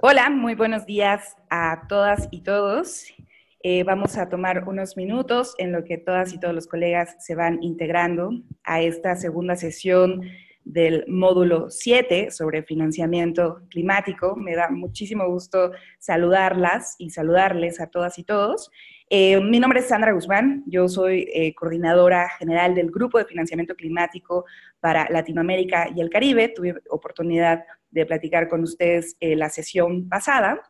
Hola, muy buenos días a todas y todos. Vamos a tomar unos minutos en lo que todas y todos los colegas se van integrando a esta segunda sesión del módulo 7 sobre financiamiento climático. Me da muchísimo gusto saludarlas y saludarles a todas y todos. Mi nombre es Sandra Guzmán, yo soy coordinadora general del Grupo de Financiamiento Climático para Latinoamérica y el Caribe. Tuve oportunidad de platicar con ustedes la sesión pasada.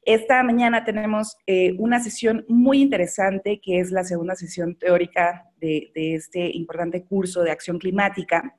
Esta mañana tenemos una sesión muy interesante que es la segunda sesión teórica de este importante curso de acción climática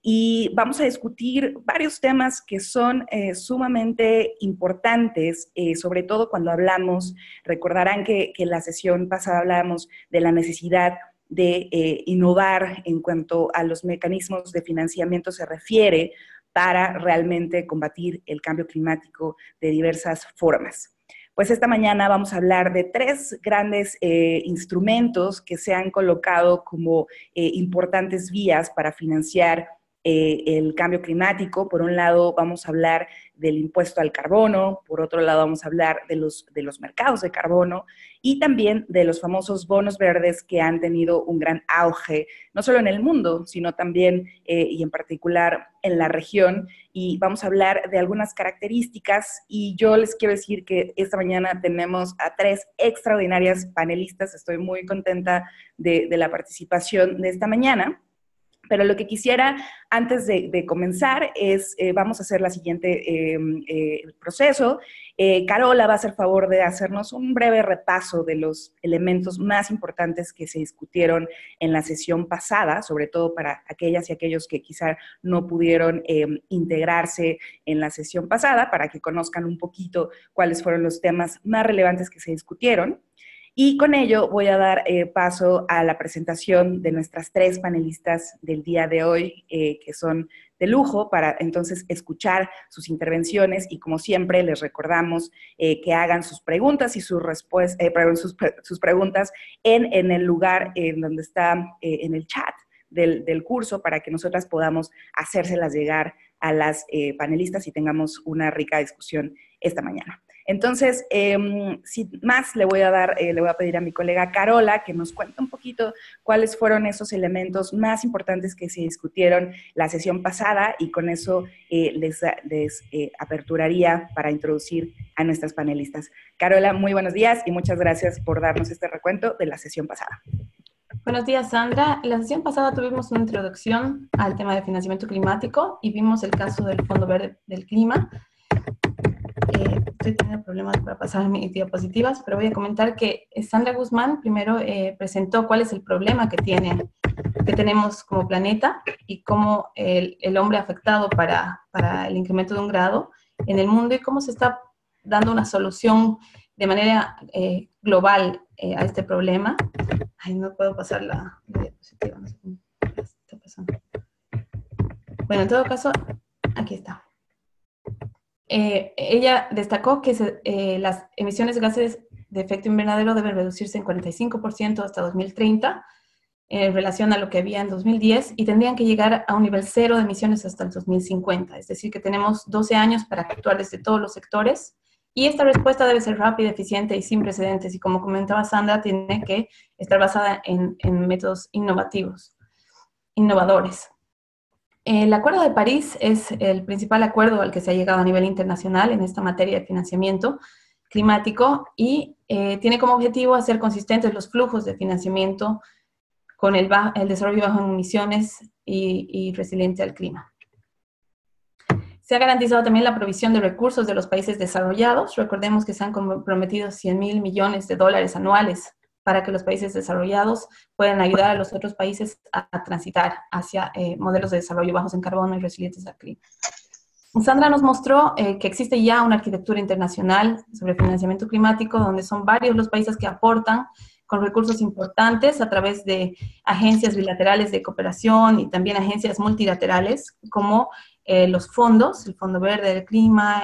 y vamos a discutir varios temas que son sumamente importantes, sobre todo cuando hablamos, recordarán que en la sesión pasada hablábamos de la necesidad de innovar en cuanto a los mecanismos de financiamiento se refiere para realmente combatir el cambio climático de diversas formas. Pues esta mañana vamos a hablar de tres grandes instrumentos que se han colocado como importantes vías para financiar el cambio climático. Por un lado vamos a hablar del impuesto al carbono, por otro lado vamos a hablar de los mercados de carbono y también de los famosos bonos verdes que han tenido un gran auge, no solo en el mundo, sino también y en particular en la región. Y vamos a hablar de algunas características y yo les quiero decir que esta mañana tenemos a tres extraordinarias panelistas. Estoy muy contenta de la participación de esta mañana. Pero lo que quisiera antes de comenzar es, vamos a hacer la siguiente proceso. Carola va a hacer favor de hacernos un breve repaso de los elementos más importantes que se discutieron en la sesión pasada, sobre todo para aquellas y aquellos que quizá no pudieron integrarse en la sesión pasada, para que conozcan un poquito cuáles fueron los temas más relevantes que se discutieron. Y con ello voy a dar paso a la presentación de nuestras tres panelistas del día de hoy, que son de lujo, para entonces escuchar sus intervenciones y como siempre les recordamos que hagan sus preguntas y sus preguntas en el lugar en donde está en el chat del curso para que nosotras podamos hacérselas llegar a las panelistas y tengamos una rica discusión esta mañana. Entonces, sin más, le voy a pedir a mi colega Carola que nos cuente un poquito cuáles fueron esos elementos más importantes que se discutieron la sesión pasada y con eso les aperturaría para introducir a nuestras panelistas. Carola, muy buenos días y muchas gracias por darnos este recuento de la sesión pasada. Buenos días, Sandra. En la sesión pasada tuvimos una introducción al tema de financiamiento climático y vimos el caso del Fondo Verde del Clima. Estoy teniendo problemas para pasar mis diapositivas, pero voy a comentar que Sandra Guzmán primero presentó cuál es el problema que tenemos como planeta y cómo el hombre ha afectado para el incremento de 1 grado en el mundo y cómo se está dando una solución de manera global a este problema. Ay, no puedo pasar la diapositiva, no sé cómo está pasando. Bueno, en todo caso, aquí está. Ella destacó que las emisiones de gases de efecto invernadero deben reducirse en 45% hasta 2030 en relación a lo que había en 2010 y tendrían que llegar a un nivel cero de emisiones hasta el 2050. Es decir, que tenemos 12 años para actuar desde todos los sectores y esta respuesta debe ser rápida, eficiente y sin precedentes. Y como comentaba Sandra, tiene que estar basada en métodos innovadores. El Acuerdo de París es el principal acuerdo al que se ha llegado a nivel internacional en esta materia de financiamiento climático y tiene como objetivo hacer consistentes los flujos de financiamiento con el desarrollo bajo en emisiones y resiliente al clima. Se ha garantizado también la provisión de recursos de los países desarrollados. Recordemos que se han comprometido $100.000 millones anuales para que los países desarrollados puedan ayudar a los otros países a transitar hacia modelos de desarrollo bajos en carbono y resilientes al clima. Sandra nos mostró que existe ya una arquitectura internacional sobre financiamiento climático donde son varios los países que aportan con recursos importantes a través de agencias bilaterales de cooperación y también agencias multilaterales como los fondos, el Fondo Verde del Clima,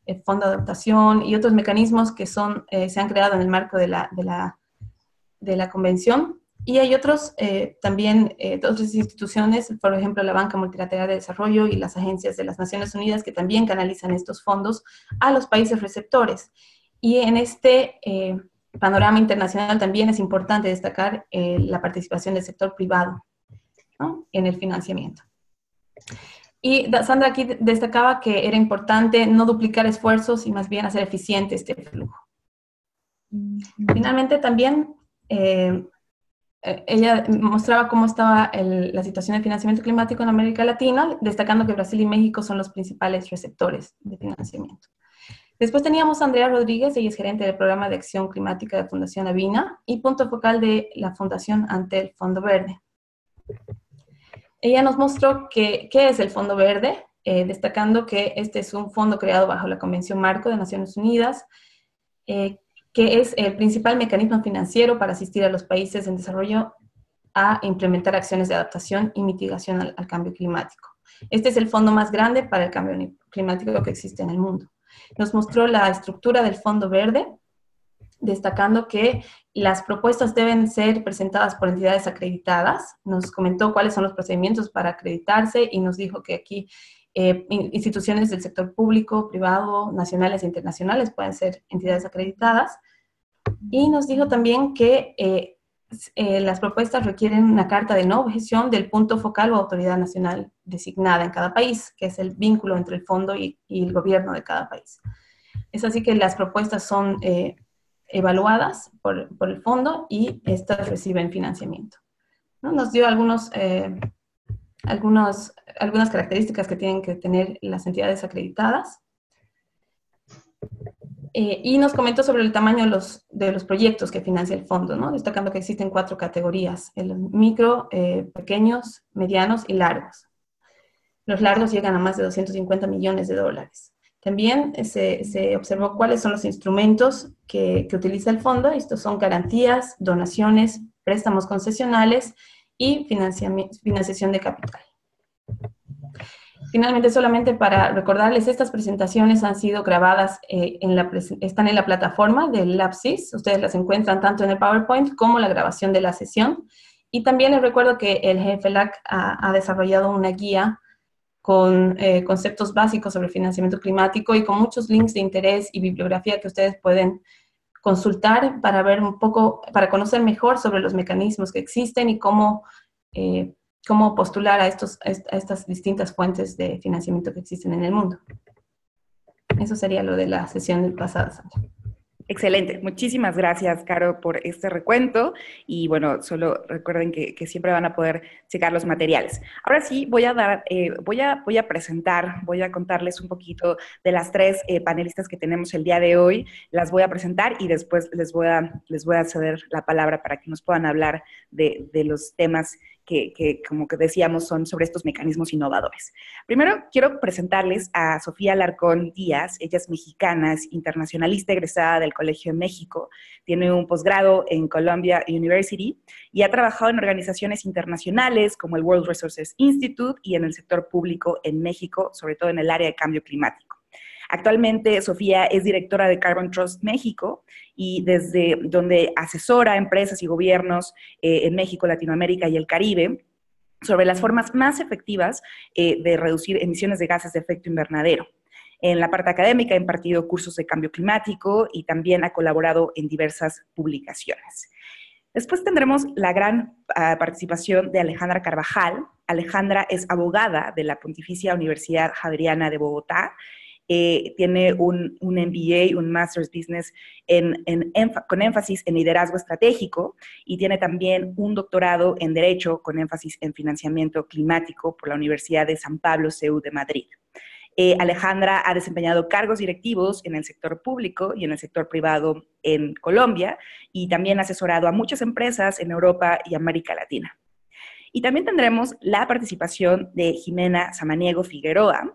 el Fondo de Adaptación y otros mecanismos que se han creado en el marco de la Convención Y hay otros también, otras instituciones, por ejemplo, la Banca Multilateral de Desarrollo y las agencias de las Naciones Unidas que también canalizan estos fondos a los países receptores. Y en este panorama internacional también es importante destacar la participación del sector privado, ¿no?, en el financiamiento. Y Sandra aquí destacaba que era importante no duplicar esfuerzos y más bien hacer eficiente este flujo. Finalmente también ella mostraba cómo estaba la situación de financiamiento climático en América Latina, destacando que Brasil y México son los principales receptores de financiamiento. Después teníamos a Andrea Rodríguez, ella es gerente del programa de acción climática de Fundación Avina y punto focal de la Fundación ante el Fondo Verde. Ella nos mostró qué es el Fondo Verde, destacando que este es un fondo creado bajo la Convención Marco de Naciones Unidas, que es el principal mecanismo financiero para asistir a los países en desarrollo a implementar acciones de adaptación y mitigación al cambio climático. Este es el fondo más grande para el cambio climático que existe en el mundo. Nos mostró la estructura del Fondo Verde, destacando que las propuestas deben ser presentadas por entidades acreditadas. Nos comentó cuáles son los procedimientos para acreditarse y nos dijo que aquí instituciones del sector público, privado, nacionales e internacionales pueden ser entidades acreditadas. Y nos dijo también que las propuestas requieren una carta de no objeción del punto focal o autoridad nacional designada en cada país, que es el vínculo entre el fondo y el gobierno de cada país. Es así que las propuestas son evaluadas por el fondo y estas reciben financiamiento, ¿no? Nos dio algunas características que tienen que tener las entidades acreditadas. Y nos comentó sobre el tamaño de los proyectos que financia el fondo, ¿no?, destacando que existen 4 categorías: el micro, pequeños, medianos y largos. Los largos llegan a más de 250 millones de dólares. También se observó cuáles son los instrumentos que utiliza el fondo. Estos son garantías, donaciones, préstamos concesionales y financiación de capital. Finalmente, solamente para recordarles, estas presentaciones han sido grabadas, están en la plataforma del LabSys. Ustedes las encuentran tanto en el PowerPoint como la grabación de la sesión. Y también les recuerdo que el GFLAC ha desarrollado una guía con conceptos básicos sobre financiamiento climático y con muchos links de interés y bibliografía que ustedes pueden consultar para ver un poco, para conocer mejor sobre los mecanismos que existen y cómo postular a estas distintas fuentes de financiamiento que existen en el mundo. Eso sería lo de la sesión del pasado, Sandra. Excelente. Muchísimas gracias, Caro, por este recuento. Y bueno, solo recuerden que siempre van a poder checar los materiales. Ahora sí, voy a presentar, voy a contarles un poquito de las 3 panelistas que tenemos el día de hoy. Las voy a presentar y después les voy a ceder la palabra para que nos puedan hablar de los temas que, como que decíamos, son sobre estos mecanismos innovadores. Primero, quiero presentarles a Sofía Alarcón Díaz. Ella es mexicana, es internacionalista egresada del Colegio de México, tiene un posgrado en Columbia University y ha trabajado en organizaciones internacionales como el World Resources Institute y en el sector público en México, sobre todo en el área de cambio climático. Actualmente, Sofía es directora de Carbon Trust México y desde donde asesora a empresas y gobiernos en México, Latinoamérica y el Caribe sobre las formas más efectivas de reducir emisiones de gases de efecto invernadero. En la parte académica ha impartido cursos de cambio climático y también ha colaborado en diversas publicaciones. Después tendremos la gran participación de Alejandra Carvajal. Alejandra es abogada de la Pontificia Universidad Javeriana de Bogotá. Tiene un MBA, un Master's Business con énfasis en liderazgo estratégico y tiene también un doctorado en Derecho con énfasis en financiamiento climático por la Universidad de San Pablo, CEU de Madrid. Alejandra ha desempeñado cargos directivos en el sector público y en el sector privado en Colombia y también ha asesorado a muchas empresas en Europa y América Latina. Y también tendremos la participación de Jimena Samaniego Figueroa.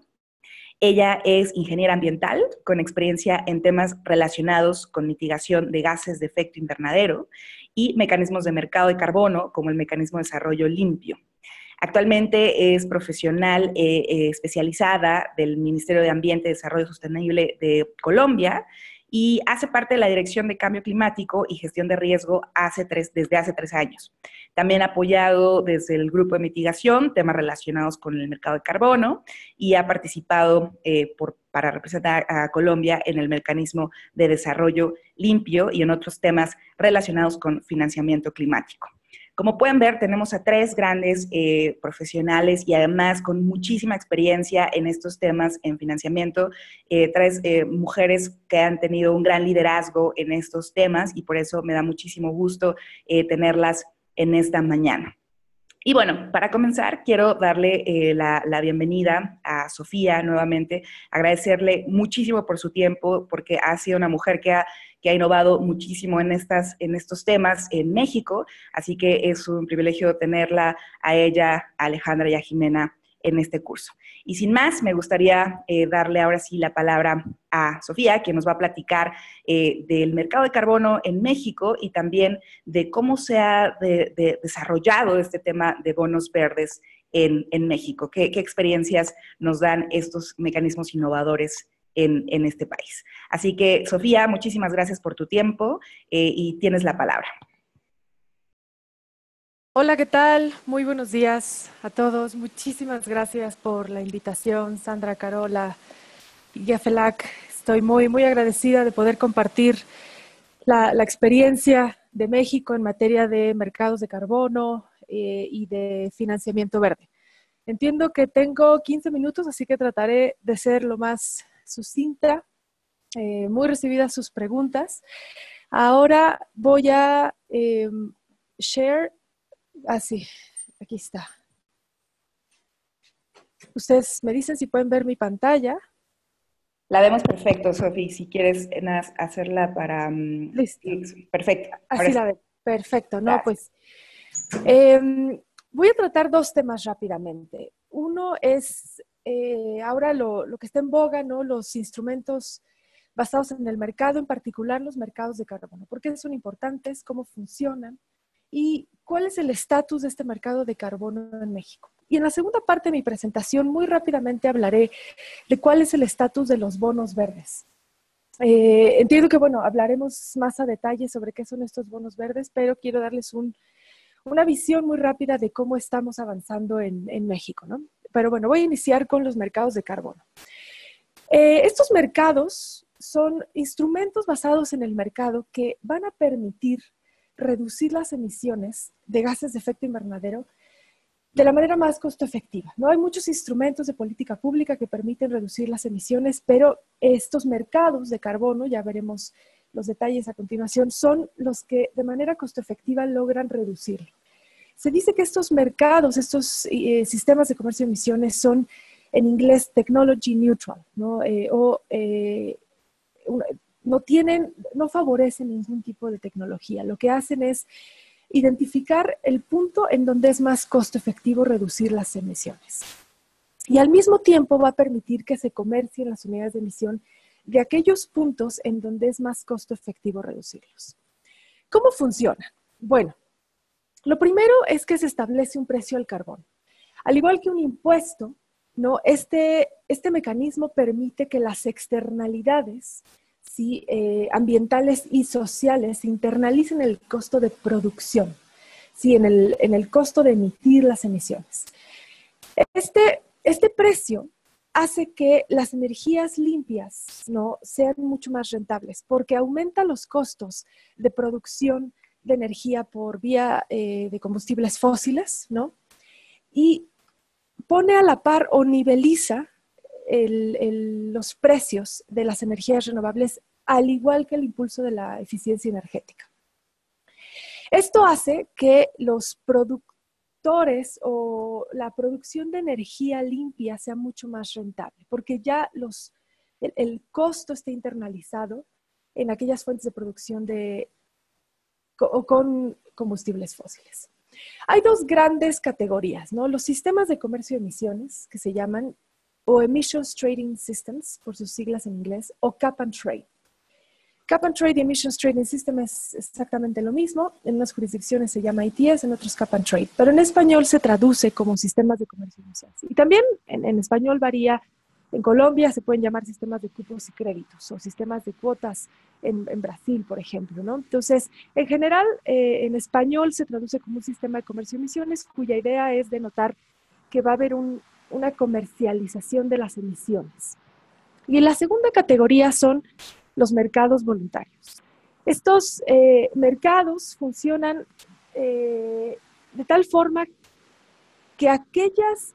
Ella es ingeniera ambiental con experiencia en temas relacionados con mitigación de gases de efecto invernadero y mecanismos de mercado de carbono, como el mecanismo de desarrollo limpio. Actualmente es profesional especializada del Ministerio de Ambiente y Desarrollo Sostenible de Colombia y hace parte de la Dirección de Cambio Climático y Gestión de Riesgo desde hace 3 años. También ha apoyado desde el grupo de mitigación temas relacionados con el mercado de carbono y ha participado para representar a Colombia en el mecanismo de desarrollo limpio y en otros temas relacionados con financiamiento climático. Como pueden ver, tenemos a 3 grandes profesionales y además con muchísima experiencia en estos temas en financiamiento, 3 mujeres que han tenido un gran liderazgo en estos temas y por eso me da muchísimo gusto tenerlas en esta mañana. Y bueno, para comenzar, quiero darle la bienvenida a Sofía nuevamente, agradecerle muchísimo por su tiempo, porque ha sido una mujer que ha innovado muchísimo en estos temas en México, así que es un privilegio tenerla a ella, a Alejandra y a Jimena en este curso. Y sin más, me gustaría darle ahora sí la palabra a Sofía, que nos va a platicar del mercado de carbono en México y también de cómo se ha desarrollado este tema de bonos verdes en México. ¿Qué experiencias nos dan estos mecanismos innovadores en este país? Así que, Sofía, muchísimas gracias por tu tiempo y tienes la palabra. Hola, ¿qué tal? Muy buenos días a todos. Muchísimas gracias por la invitación, Sandra, Carola y Gefelac. Estoy muy agradecida de poder compartir la experiencia de México en materia de mercados de carbono y de financiamiento verde. Entiendo que tengo 15 minutos, así que trataré de ser lo más sucinta. Muy recibidas sus preguntas. Ahora voy a share. Sí, aquí está. Ustedes me dicen si pueden ver mi pantalla. La vemos perfecto, Sofi. Si quieres hacerla para... Listo. Perfecto. Así la ven. Perfecto. No, Gracias. pues voy a tratar 2 temas rápidamente. Uno es ahora lo que está en boga, ¿no? Los instrumentos basados en el mercado, en particular los mercados de carbono. ¿Por qué son importantes? ¿Cómo funcionan? ¿Y cuál es el estatus de este mercado de carbono en México? Y en la segunda parte de mi presentación, muy rápidamente hablaré de cuál es el estatus de los bonos verdes. Entiendo que, bueno, hablaremos más a detalle sobre qué son estos bonos verdes, pero quiero darles una visión muy rápida de cómo estamos avanzando en México, ¿no? Pero bueno, voy a iniciar con los mercados de carbono. Estos mercados son instrumentos basados en el mercado que van a permitir reducir las emisiones de gases de efecto invernadero de la manera más costo efectiva. ¿No? Hay muchos instrumentos de política pública que permiten reducir las emisiones, pero estos mercados de carbono, ya veremos los detalles a continuación, son los que de manera costo efectiva logran reducirlo. Se dice que estos mercados, estos sistemas de comercio de emisiones son en inglés technology neutral, ¿no? No favorecen ningún tipo de tecnología. Lo que hacen es identificar el punto en donde es más costo efectivo reducir las emisiones. Y al mismo tiempo va a permitir que se comercien las unidades de emisión de aquellos puntos en donde es más costo efectivo reducirlos. ¿Cómo funciona? Bueno, lo primero es que se establece un precio al carbón. Al igual que un impuesto, ¿no? Este mecanismo permite que las externalidades ambientales y sociales se internalicen en el costo de producción, en el costo de emitir las emisiones. Este precio hace que las energías limpias, ¿no? sean mucho más rentables porque aumenta los costos de producción de energía por vía de combustibles fósiles, ¿no? Y pone a la par o niveliza los precios de las energías renovables, al igual que el impulso de la eficiencia energética. Esto hace que los productores o la producción de energía limpia sea mucho más rentable, porque ya el costo está internalizado en aquellas fuentes de producción con combustibles fósiles. Hay 2 grandes categorías, ¿no? Los sistemas de comercio de emisiones, que se llaman o Emissions Trading Systems, por sus siglas en inglés, o Cap and Trade. Cap and Trade y Emissions Trading System es exactamente lo mismo. En unas jurisdicciones se llama ETS, en otros Cap and Trade. Pero en español se traduce como sistemas de comercio de emisiones. Y también en español varía En Colombia se pueden llamar sistemas de cupos y créditos o sistemas de cuotas en Brasil, por ejemplo, ¿no? Entonces, en general, en español se traduce como un sistema de comercio de emisiones cuya idea es denotar que va a haber una comercialización de las emisiones. Y la segunda categoría son los mercados voluntarios. Estos mercados funcionan de tal forma que aquellos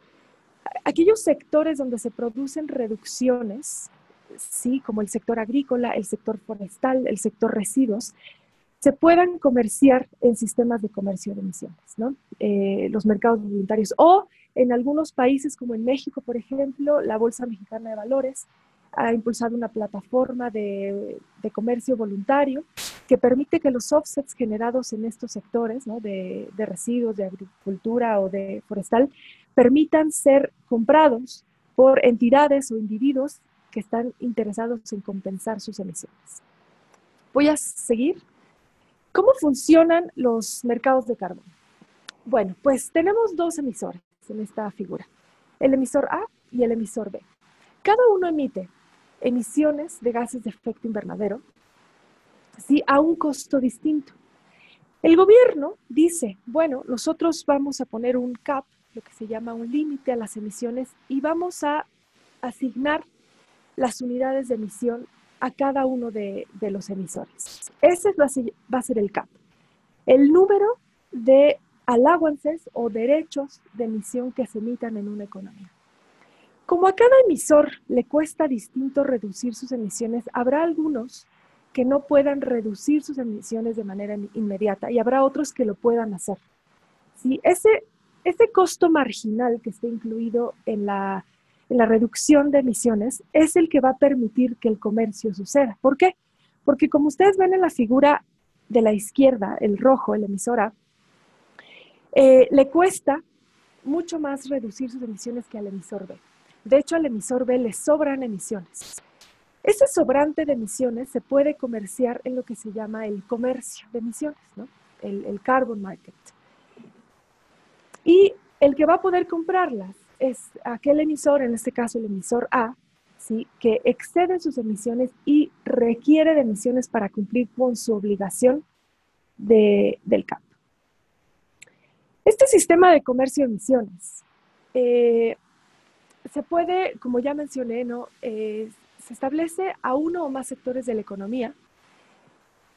sectores donde se producen reducciones, ¿sí? Como el sector agrícola, el sector forestal, el sector residuos, se puedan comerciar en sistemas de comercio de emisiones, ¿no? Los mercados voluntarios. O en algunos países, como en México, por ejemplo, la Bolsa Mexicana de Valores ha impulsado una plataforma de comercio voluntario que permite que los offsets generados en estos sectores, ¿no? de residuos, de agricultura o de forestal, permitan ser comprados por entidades o individuos que están interesados en compensar sus emisiones. Voy a seguir. ¿Cómo funcionan los mercados de carbono? Bueno, pues tenemos dos emisores en esta figura, el emisor A y el emisor B. Cada uno emite emisiones de gases de efecto invernadero, ¿sí? A un costo distinto. El gobierno dice, bueno, nosotros vamos a poner un cap, lo que se llama un límite a las emisiones, y vamos a asignar las unidades de emisión a cada uno de los emisores. Ese va a ser el cap. El número de allowances o derechos de emisión que se emitan en una economía. Como a cada emisor le cuesta distinto reducir sus emisiones, habrá algunos que no puedan reducir sus emisiones de manera inmediata y habrá otros que lo puedan hacer. ¿Sí? Ese costo marginal que está incluido en la reducción de emisiones es el que va a permitir que el comercio suceda. ¿Por qué? Porque como ustedes ven en la figura de la izquierda, el rojo, el emisor A, le cuesta mucho más reducir sus emisiones que al emisor B. De hecho, al emisor B le sobran emisiones. Ese sobrante de emisiones se puede comerciar en lo que se llama el comercio de emisiones, ¿no? El carbon market. Y el que va a poder comprarlas es aquel emisor, en este caso el emisor A, ¿sí? Que excede sus emisiones y requiere de emisiones para cumplir con su obligación del CAP. Este sistema de comercio de emisiones se puede, como ya mencioné, ¿no? Se establece a uno o más sectores de la economía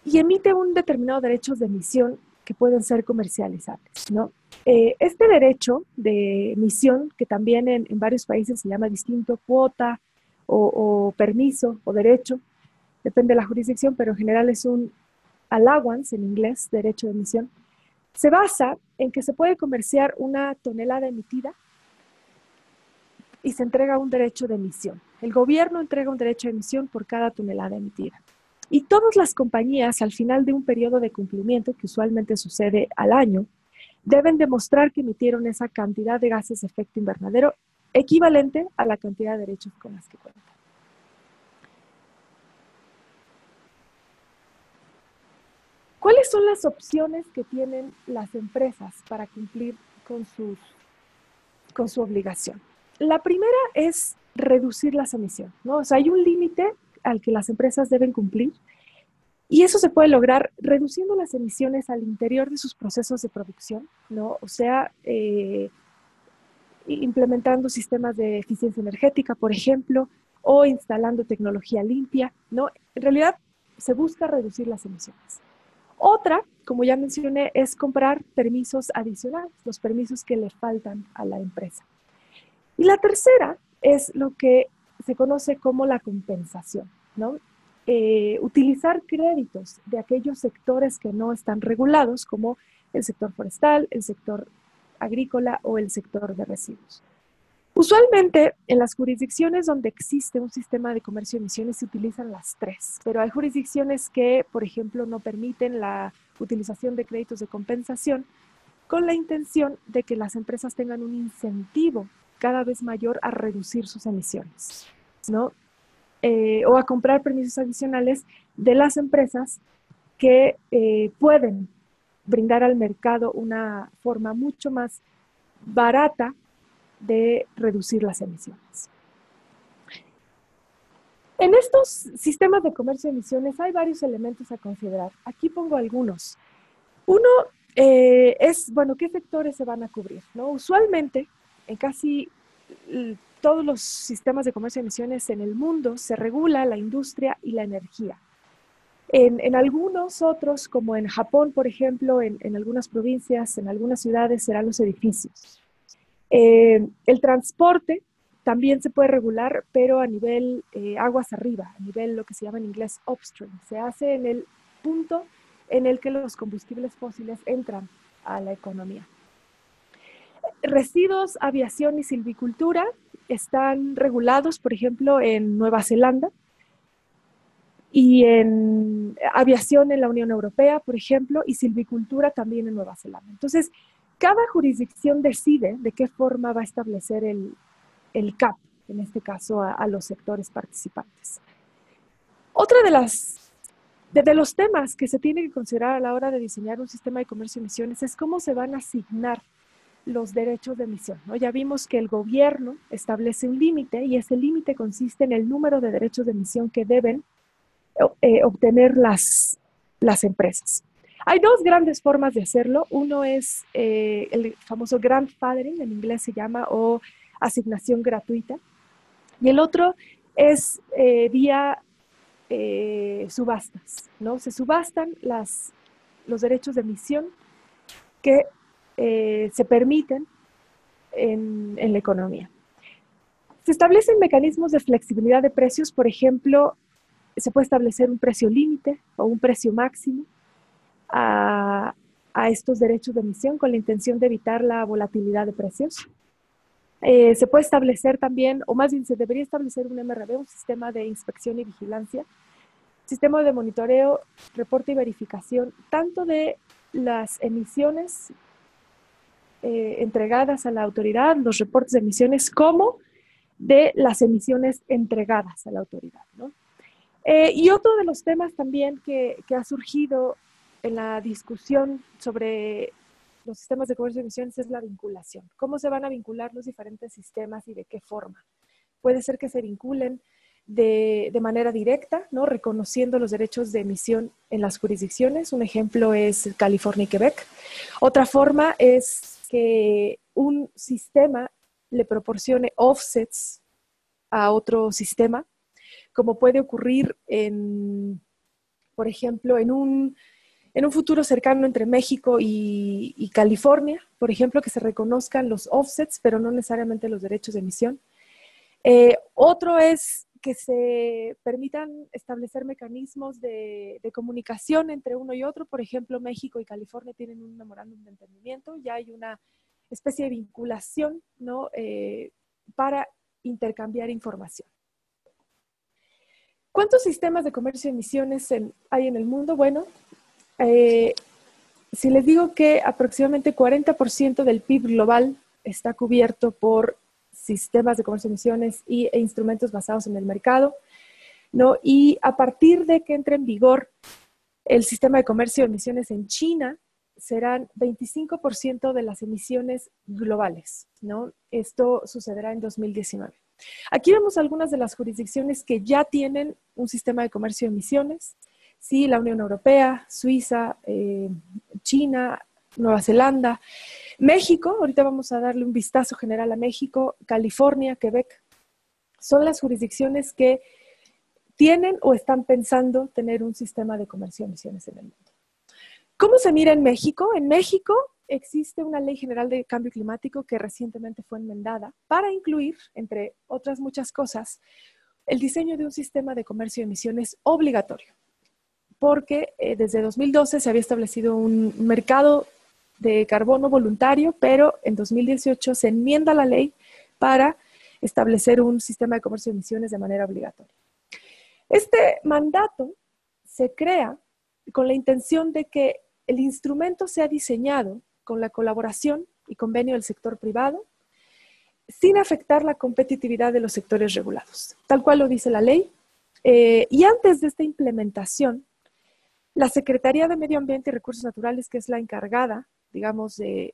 y emite un determinado derecho de emisión que pueden ser comercializables, ¿no? Este derecho de emisión, que también en varios países se llama distinto, cuota o permiso o derecho, depende de la jurisdicción, pero en general es un allowance, en inglés, derecho de emisión, se basa en que se puede comerciar una tonelada emitida y se entrega un derecho de emisión. El gobierno entrega un derecho de emisión por cada tonelada emitida. Y todas las compañías, al final de un periodo de cumplimiento, que usualmente sucede al año, deben demostrar que emitieron esa cantidad de gases de efecto invernadero equivalente a la cantidad de derechos con las que cuentan. ¿Cuáles son las opciones que tienen las empresas para cumplir con su obligación? La primera es reducir las emisiones, ¿no? O sea, hay un límite al que las empresas deben cumplir y eso se puede lograr reduciendo las emisiones al interior de sus procesos de producción, ¿no? O sea, implementando sistemas de eficiencia energética, por ejemplo, o instalando tecnología limpia, ¿no? En realidad, se busca reducir las emisiones. Otra, como ya mencioné, es comprar permisos adicionales, los permisos que le faltan a la empresa. Y la tercera es lo que se conoce como la compensación, ¿no? Utilizar créditos de aquellos sectores que no están regulados, como el sector forestal, el sector agrícola o el sector de residuos. Usualmente, en las jurisdicciones donde existe un sistema de comercio de emisiones se utilizan las tres, pero hay jurisdicciones que, por ejemplo, no permiten la utilización de créditos de compensación con la intención de que las empresas tengan un incentivo cada vez mayor a reducir sus emisiones, ¿no? O a comprar permisos adicionales de las empresas que pueden brindar al mercado una forma mucho más barata de reducir las emisiones. En estos sistemas de comercio de emisiones hay varios elementos a considerar. Aquí pongo algunos. Uno es, bueno, ¿qué sectores se van a cubrir? ¿No? Usualmente, en casi todos los sistemas de comercio de emisiones en el mundo se regula la industria y la energía. En algunos otros, como en Japón, por ejemplo, en algunas provincias, en algunas ciudades, serán los edificios. El transporte también se puede regular, pero a nivel aguas arriba, a nivel lo que se llama en inglés upstream. Se hace en el punto en el que los combustibles fósiles entran a la economía. Residuos, aviación y silvicultura están regulados, por ejemplo, en Nueva Zelanda, y en aviación en la Unión Europea, por ejemplo, y silvicultura también en Nueva Zelanda. Entonces, cada jurisdicción decide de qué forma va a establecer el CAP, en este caso a los sectores participantes. Otra de los temas que se tiene que considerar a la hora de diseñar un sistema de comercio de emisiones es cómo se van a asignar los derechos de emisión, ¿no? Ya vimos que el gobierno establece un límite y ese límite consiste en el número de derechos de emisión que deben obtener las empresas. Hay dos grandes formas de hacerlo. Uno es el famoso grandfathering, en inglés se llama, o asignación gratuita. Y el otro es vía subastas, ¿no? Se subastan los derechos de emisión que se permiten en la economía. Se establecen mecanismos de flexibilidad de precios, por ejemplo, se puede establecer un precio límite o un precio máximo a estos derechos de emisión con la intención de evitar la volatilidad de precios. Se puede establecer también, o más bien se debería establecer un MRV, un sistema de inspección y vigilancia, sistema de monitoreo, reporte y verificación, tanto de las emisiones entregadas a la autoridad, los reportes de emisiones, como de las emisiones entregadas a la autoridad, ¿no? Y otro de los temas también que ha surgido en la discusión sobre los sistemas de comercio de emisiones es la vinculación. ¿Cómo se van a vincular los diferentes sistemas y de qué forma? Puede ser que se vinculen de manera directa, ¿no? Reconociendo los derechos de emisión en las jurisdicciones. Un ejemplo es California y Quebec. Otra forma es que un sistema le proporcione offsets a otro sistema, como puede ocurrir por ejemplo, en un futuro cercano entre México y California, por ejemplo, que se reconozcan los offsets, pero no necesariamente los derechos de emisión. Otro es que se permitan establecer mecanismos de comunicación entre uno y otro. Por ejemplo, México y California tienen un memorándum de entendimiento, ya hay una especie de vinculación, ¿no? Para intercambiar información. ¿Cuántos sistemas de comercio de emisiones hay en el mundo? Bueno, si les digo que aproximadamente 40% del PIB global está cubierto por sistemas de comercio de emisiones e instrumentos basados en el mercado, ¿no? Y a partir de que entre en vigor el sistema de comercio de emisiones en China, serán 25% de las emisiones globales, ¿no? Esto sucederá en 2019. Aquí vemos algunas de las jurisdicciones que ya tienen un sistema de comercio de emisiones. Sí, la Unión Europea, Suiza, China, Nueva Zelanda, México. Ahorita vamos a darle un vistazo general a México, California, Quebec. Son las jurisdicciones que tienen o están pensando tener un sistema de comercio de emisiones en el mundo. ¿Cómo se mira en México? En México existe una ley general de cambio climático que recientemente fue enmendada para incluir, entre otras muchas cosas, el diseño de un sistema de comercio de emisiones obligatorio. Porque desde 2012 se había establecido un mercado de carbono voluntario, pero en 2018 se enmienda la ley para establecer un sistema de comercio de emisiones de manera obligatoria. Este mandato se crea con la intención de que el instrumento sea diseñado con la colaboración y convenio del sector privado, sin afectar la competitividad de los sectores regulados, tal cual lo dice la ley. Y antes de esta implementación, la Secretaría de Medio Ambiente y Recursos Naturales, que es la encargada, digamos, de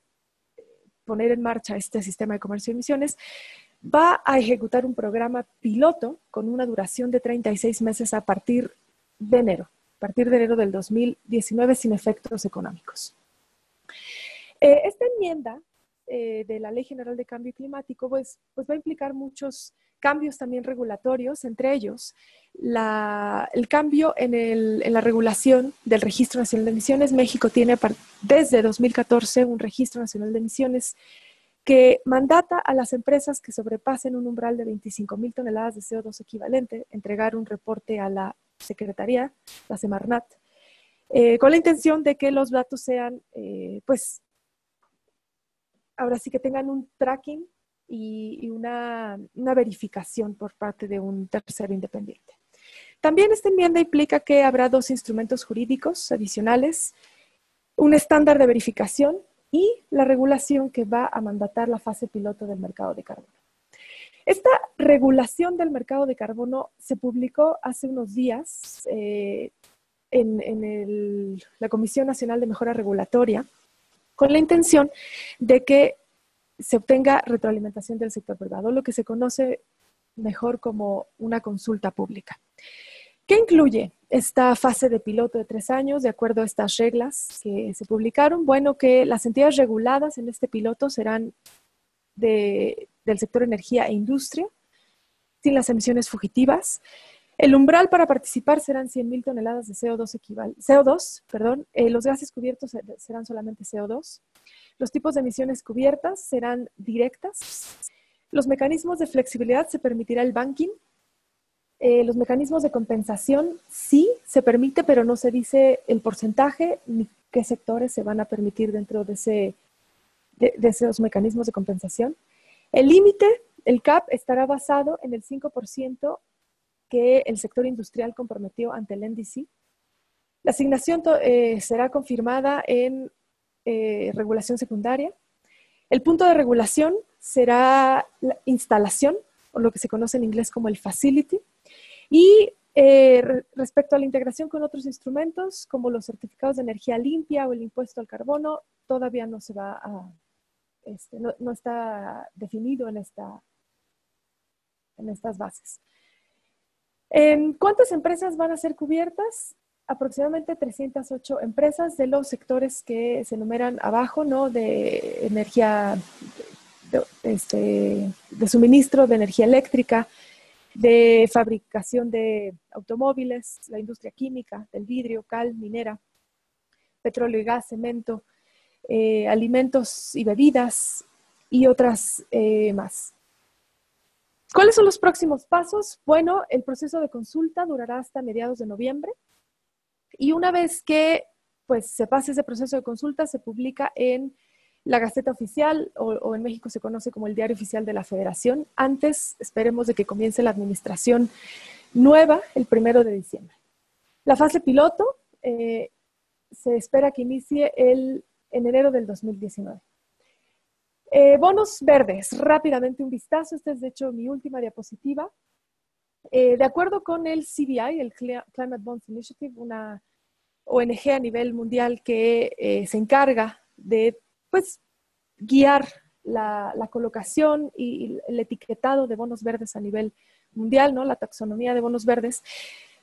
poner en marcha este sistema de comercio de emisiones, va a ejecutar un programa piloto con una duración de 36 meses a partir de enero del 2019 sin efectos económicos. Esta enmienda de la Ley General de Cambio Climático pues va a implicar muchos cambios también regulatorios, entre ellos el cambio en la regulación del Registro Nacional de Emisiones. México tiene desde 2014 un Registro Nacional de Emisiones que mandata a las empresas que sobrepasen un umbral de 25,000 toneladas de CO2 equivalente entregar un reporte a la Secretaría, la Semarnat, con la intención de que los datos sean, pues, ahora sí que tengan un tracking y una verificación por parte de un tercero independiente. También esta enmienda implica que habrá 2 instrumentos jurídicos adicionales, un estándar de verificación y la regulación que va a mandatar la fase piloto del mercado de carbono. Esta regulación del mercado de carbono se publicó hace unos días en la Comisión Nacional de Mejora Regulatoria con la intención de que se obtenga retroalimentación del sector privado, lo que se conoce mejor como una consulta pública. ¿Qué incluye esta fase de piloto de 3 años de acuerdo a estas reglas que se publicaron? Bueno, que las entidades reguladas en este piloto serán del sector energía e industria, sin las emisiones fugitivas. El umbral para participar serán 100,000 toneladas de CO2, los gases cubiertos serán solamente CO2. Los tipos de emisiones cubiertas serán directas. Los mecanismos de flexibilidad se permitirá el banking. Los mecanismos de compensación sí se permite, pero no se dice el porcentaje ni qué sectores se van a permitir dentro de esos mecanismos de compensación. El límite, el CAP, estará basado en el 5% que el sector industrial comprometió ante el NDC. La asignación será confirmada en regulación secundaria. El punto de regulación será la instalación, o lo que se conoce en inglés como el facility. Y respecto a la integración con otros instrumentos, como los certificados de energía limpia o el impuesto al carbono, todavía no se va a, no está definido en estas bases. ¿Cuántas empresas van a ser cubiertas? Aproximadamente 308 empresas de los sectores que se enumeran abajo, ¿no? De energía, de suministro de energía eléctrica, de fabricación de automóviles, la industria química, del vidrio, cal, minera, petróleo y gas, cemento, alimentos y bebidas y otras más. ¿Cuáles son los próximos pasos? Bueno, el proceso de consulta durará hasta mediados de noviembre y una vez que pues, se pase ese proceso de consulta, se publica en la Gaceta Oficial, o en México se conoce como el Diario Oficial de la Federación. Antes, esperemos de que comience la administración nueva el 1 de diciembre. La fase piloto se espera que inicie en enero del 2019. Bonos verdes, rápidamente un vistazo. Esta es de hecho mi última diapositiva. De acuerdo con el CBI, el Climate Bonds Initiative, una ONG a nivel mundial que se encarga de pues, guiar la colocación y el etiquetado de bonos verdes a nivel mundial, ¿no? La taxonomía de bonos verdes.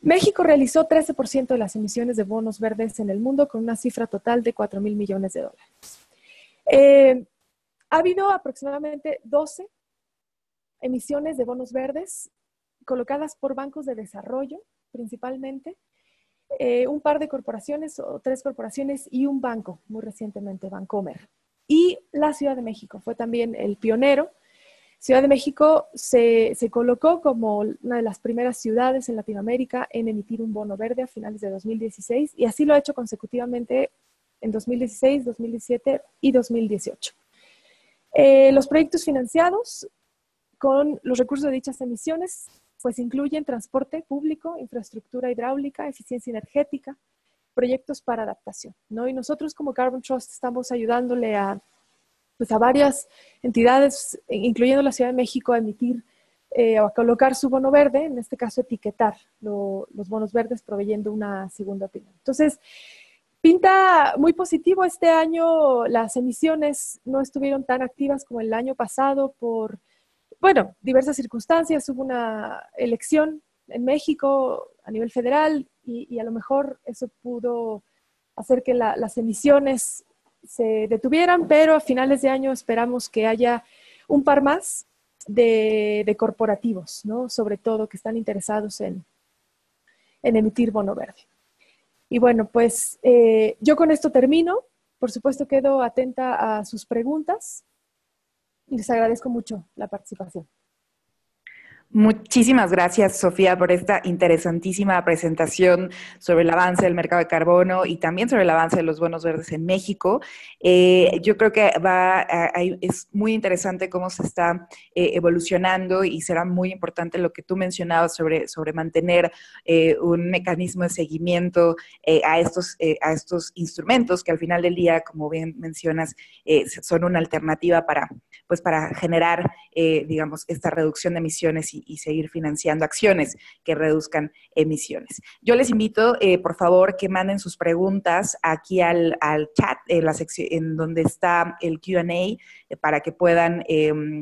México realizó 13% de las emisiones de bonos verdes en el mundo con una cifra total de $4,000 millones. Ha habido aproximadamente 12 emisiones de bonos verdes colocadas por bancos de desarrollo, principalmente, un par de corporaciones o 3 corporaciones y un banco, muy recientemente, Bancomer. Y la Ciudad de México fue también el pionero. Ciudad de México se colocó como una de las primeras ciudades en Latinoamérica en emitir un bono verde a finales de 2016 y así lo ha hecho consecutivamente en 2016, 2017 y 2018. Los proyectos financiados con los recursos de dichas emisiones pues incluyen transporte público, infraestructura hidráulica, eficiencia energética, proyectos para adaptación, ¿no? Y nosotros como Carbon Trust estamos ayudándole a varias entidades, incluyendo la Ciudad de México, a emitir o a colocar su bono verde, en este caso etiquetar los bonos verdes proveyendo una segunda opinión. Entonces, pinta muy positivo. Este año las emisiones no estuvieron tan activas como el año pasado por bueno, diversas circunstancias, hubo una elección en México a nivel federal y a lo mejor eso pudo hacer que las emisiones se detuvieran, pero a finales de año esperamos que haya un par más de corporativos, ¿no? Sobre todo que están interesados en emitir bono verde. Y bueno, pues yo con esto termino. Por supuesto, quedo atenta a sus preguntas y les agradezco mucho la participación. Muchísimas gracias, Sofía, por esta interesantísima presentación sobre el avance del mercado de carbono y también sobre el avance de los bonos verdes en México. Yo creo que es muy interesante cómo se está evolucionando y será muy importante lo que tú mencionabas sobre mantener un mecanismo de seguimiento a estos instrumentos que al final del día, como bien mencionas, son una alternativa para generar, digamos, esta reducción de emisiones y seguir financiando acciones que reduzcan emisiones. Yo les invito, por favor, que manden sus preguntas aquí al chat, en la sección en donde está el Q&A, para que puedan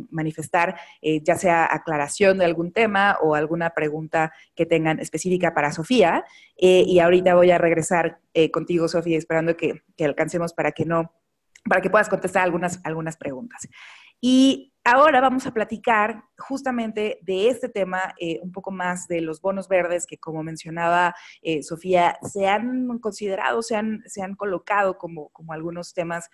manifestar ya sea aclaración de algún tema o alguna pregunta que tengan específica para Sofía. Y ahorita voy a regresar contigo, Sofía, esperando que alcancemos para que puedas contestar algunas preguntas. Y ahora vamos a platicar justamente de este tema, un poco más de los bonos verdes que, como mencionaba Sofía, se han considerado, se han colocado como algunos temas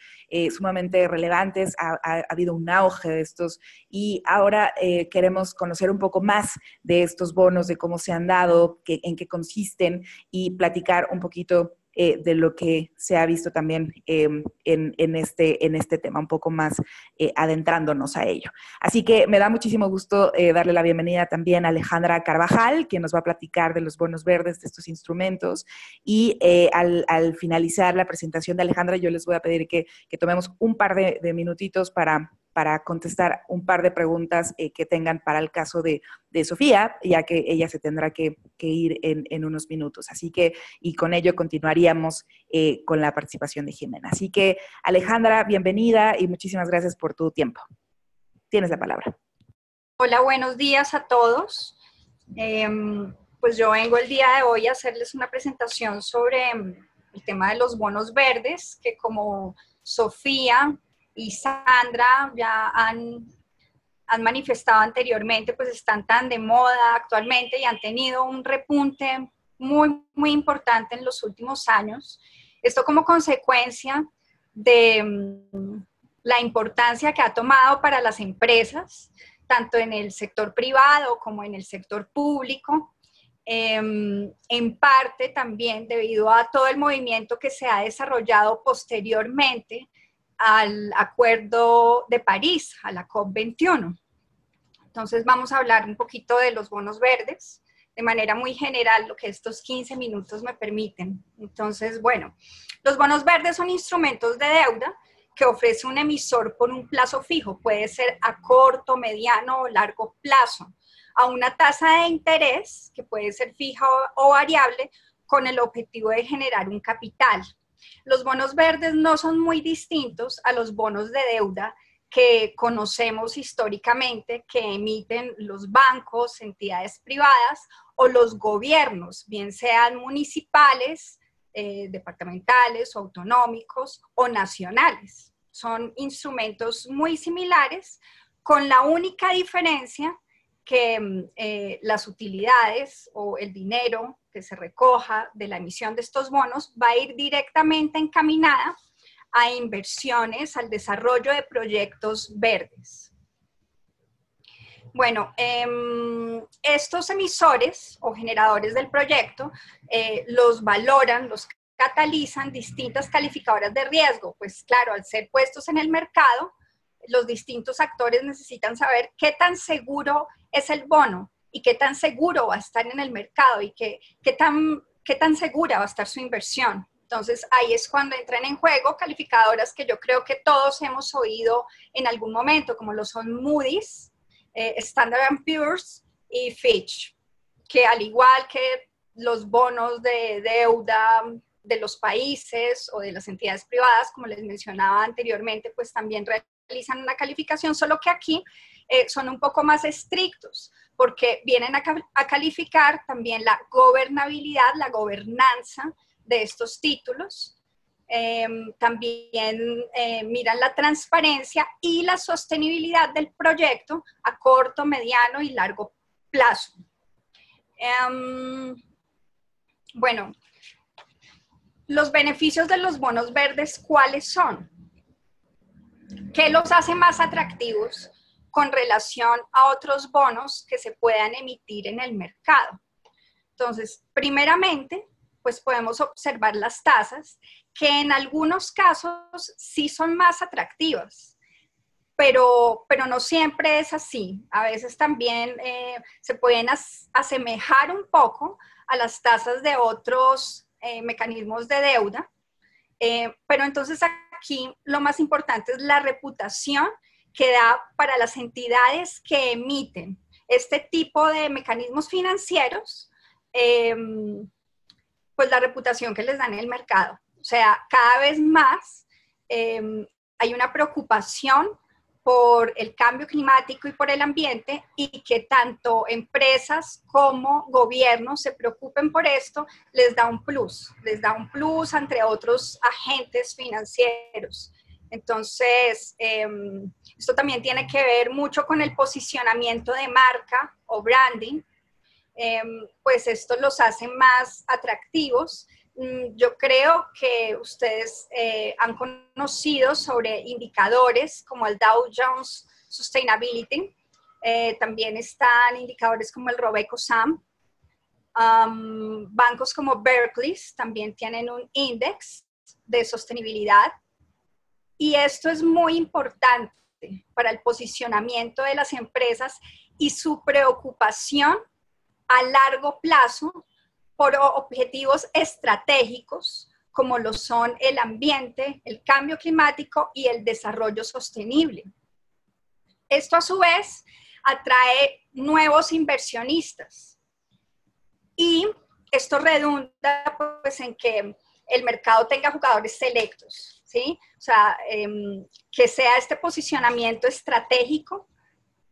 sumamente relevantes. Ha habido un auge de estos y ahora queremos conocer un poco más de estos bonos, de cómo se han dado, en qué consisten y platicar un poquito de lo que se ha visto también en este tema, un poco más adentrándonos a ello. Así que me da muchísimo gusto darle la bienvenida también a Alejandra Carvajal, quien nos va a platicar de los bonos verdes, de estos instrumentos. Y al finalizar la presentación de Alejandra, yo les voy a pedir que tomemos un par de minutitos para contestar un par de preguntas que tengan para el caso de Sofía, ya que ella se tendrá que ir en unos minutos. Así que, y con ello continuaríamos con la participación de Jimena. Así que, Alejandra, bienvenida y muchísimas gracias por tu tiempo. Tienes la palabra. Hola, buenos días a todos. Pues yo vengo el día de hoy a hacerles una presentación sobre el tema de los bonos verdes, que como Sofía y Sandra ya han manifestado anteriormente, pues están tan de moda actualmente y han tenido un repunte muy, muy importante en los últimos años. Esto como consecuencia de la importancia que ha tomado para las empresas, tanto en el sector privado como en el sector público, en parte también debido a todo el movimiento que se ha desarrollado posteriormente al Acuerdo de París, a la COP21. Entonces vamos a hablar un poquito de los bonos verdes, de manera muy general, lo que estos 15 minutos me permiten. Entonces, bueno, los bonos verdes son instrumentos de deuda que ofrece un emisor por un plazo fijo, puede ser a corto, mediano o largo plazo, a una tasa de interés que puede ser fija o variable, con el objetivo de generar un capital. Los bonos verdes no son muy distintos a los bonos de deuda que conocemos históricamente, que emiten los bancos, entidades privadas o los gobiernos, bien sean municipales, departamentales o autonómicos o nacionales. Son instrumentos muy similares, con la única diferencia que las utilidades o el dinero que se recoja de la emisión de estos bonos va a ir directamente encaminada a inversiones, al desarrollo de proyectos verdes. Bueno, estos emisores o generadores del proyecto los valoran, los catalizan distintas calificadoras de riesgo. Pues claro, al ser puestos en el mercado, los distintos actores necesitan saber qué tan seguro es el bono y qué tan seguro va a estar en el mercado y qué tan segura va a estar su inversión. Entonces, ahí es cuando entran en juego calificadoras que yo creo que todos hemos oído en algún momento, como lo son Moody's, Standard & Poor's y Fitch, que al igual que los bonos de deuda de los países o de las entidades privadas, como les mencionaba anteriormente, pues también realizan una calificación, solo que aquí son un poco más estrictos, porque vienen a calificar también la gobernabilidad, la gobernanza de estos títulos. También miran la transparencia y la sostenibilidad del proyecto a corto, mediano y largo plazo. Bueno, los beneficios de los bonos verdes, ¿cuáles son? ¿Qué los hace más atractivos con relación a otros bonos que se puedan emitir en el mercado? Entonces, primeramente, pues podemos observar las tasas, que en algunos casos sí son más atractivas, pero no siempre es así. A veces también se pueden asemejar un poco a las tasas de otros mecanismos de deuda, pero entonces aquí lo más importante es la reputación que da para las entidades que emiten este tipo de mecanismos financieros, pues la reputación que les dan en el mercado. O sea, cada vez más hay una preocupación por el cambio climático y por el ambiente, y que tanto empresas como gobiernos se preocupen por esto, les da un plus entre otros agentes financieros. Entonces, esto también tiene que ver mucho con el posicionamiento de marca o branding, pues esto los hace más atractivos. Yo creo que ustedes han conocido sobre indicadores como el Dow Jones Sustainability, también están indicadores como el RobecoSAM, bancos como Berkeley también tienen un índice de sostenibilidad, y esto es muy importante para el posicionamiento de las empresas y su preocupación a largo plazo por objetivos estratégicos como lo son el ambiente, el cambio climático y el desarrollo sostenible. Esto a su vez atrae nuevos inversionistas, y esto redunda pues en que el mercado tenga jugadores selectos, ¿sí? O sea, que sea este posicionamiento estratégico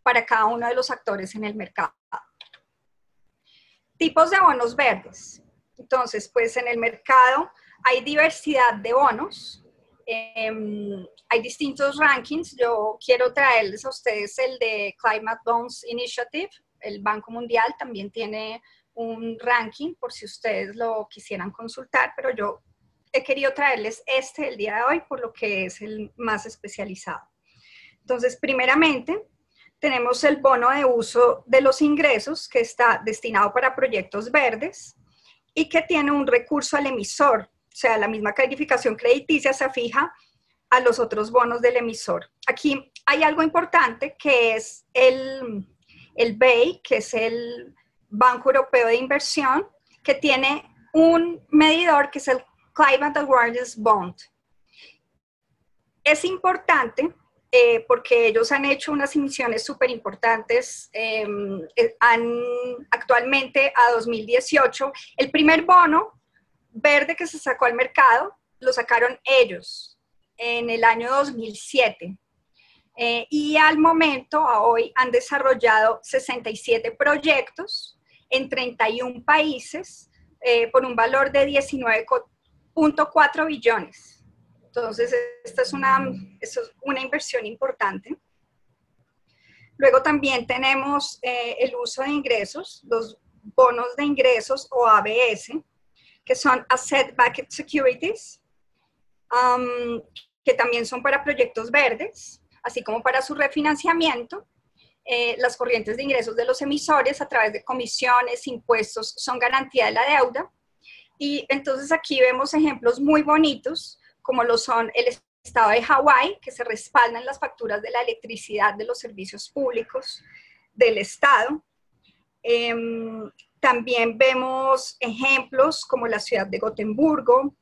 para cada uno de los actores en el mercado. Tipos de bonos verdes. Entonces, pues en el mercado hay diversidad de bonos, hay distintos rankings. Yo quiero traerles a ustedes el de Climate Bonds Initiative. El Banco Mundial también tiene un ranking por si ustedes lo quisieran consultar, pero yo he querido traerles este el día de hoy por lo que es el más especializado. Entonces, primeramente, tenemos el bono de uso de los ingresos, que está destinado para proyectos verdes y que tiene un recurso al emisor. O sea, la misma calificación crediticia se fija a los otros bonos del emisor. Aquí hay algo importante, que es el BEI, que es el Banco Europeo de Inversión, que tiene un medidor que es el Climate Awareness Bond. Es importante porque ellos han hecho unas emisiones súper importantes. Actualmente, a 2018, el primer bono verde que se sacó al mercado, lo sacaron ellos en el año 2007. Y al momento, a hoy, han desarrollado 67 proyectos en 31 países por un valor de 19.4 billones. Entonces, esta es una inversión importante. Luego también tenemos el uso de ingresos, los bonos de ingresos o ABS, que son Asset Backed Securities, que también son para proyectos verdes, así como para su refinanciamiento. Las corrientes de ingresos de los emisores a través de comisiones, impuestos, son garantía de la deuda. Y entonces aquí vemos ejemplos muy bonitos, como lo son el estado de Hawái, que se respaldan las facturas de la electricidad de los servicios públicos del estado. También vemos ejemplos como la ciudad de Gotemburgo,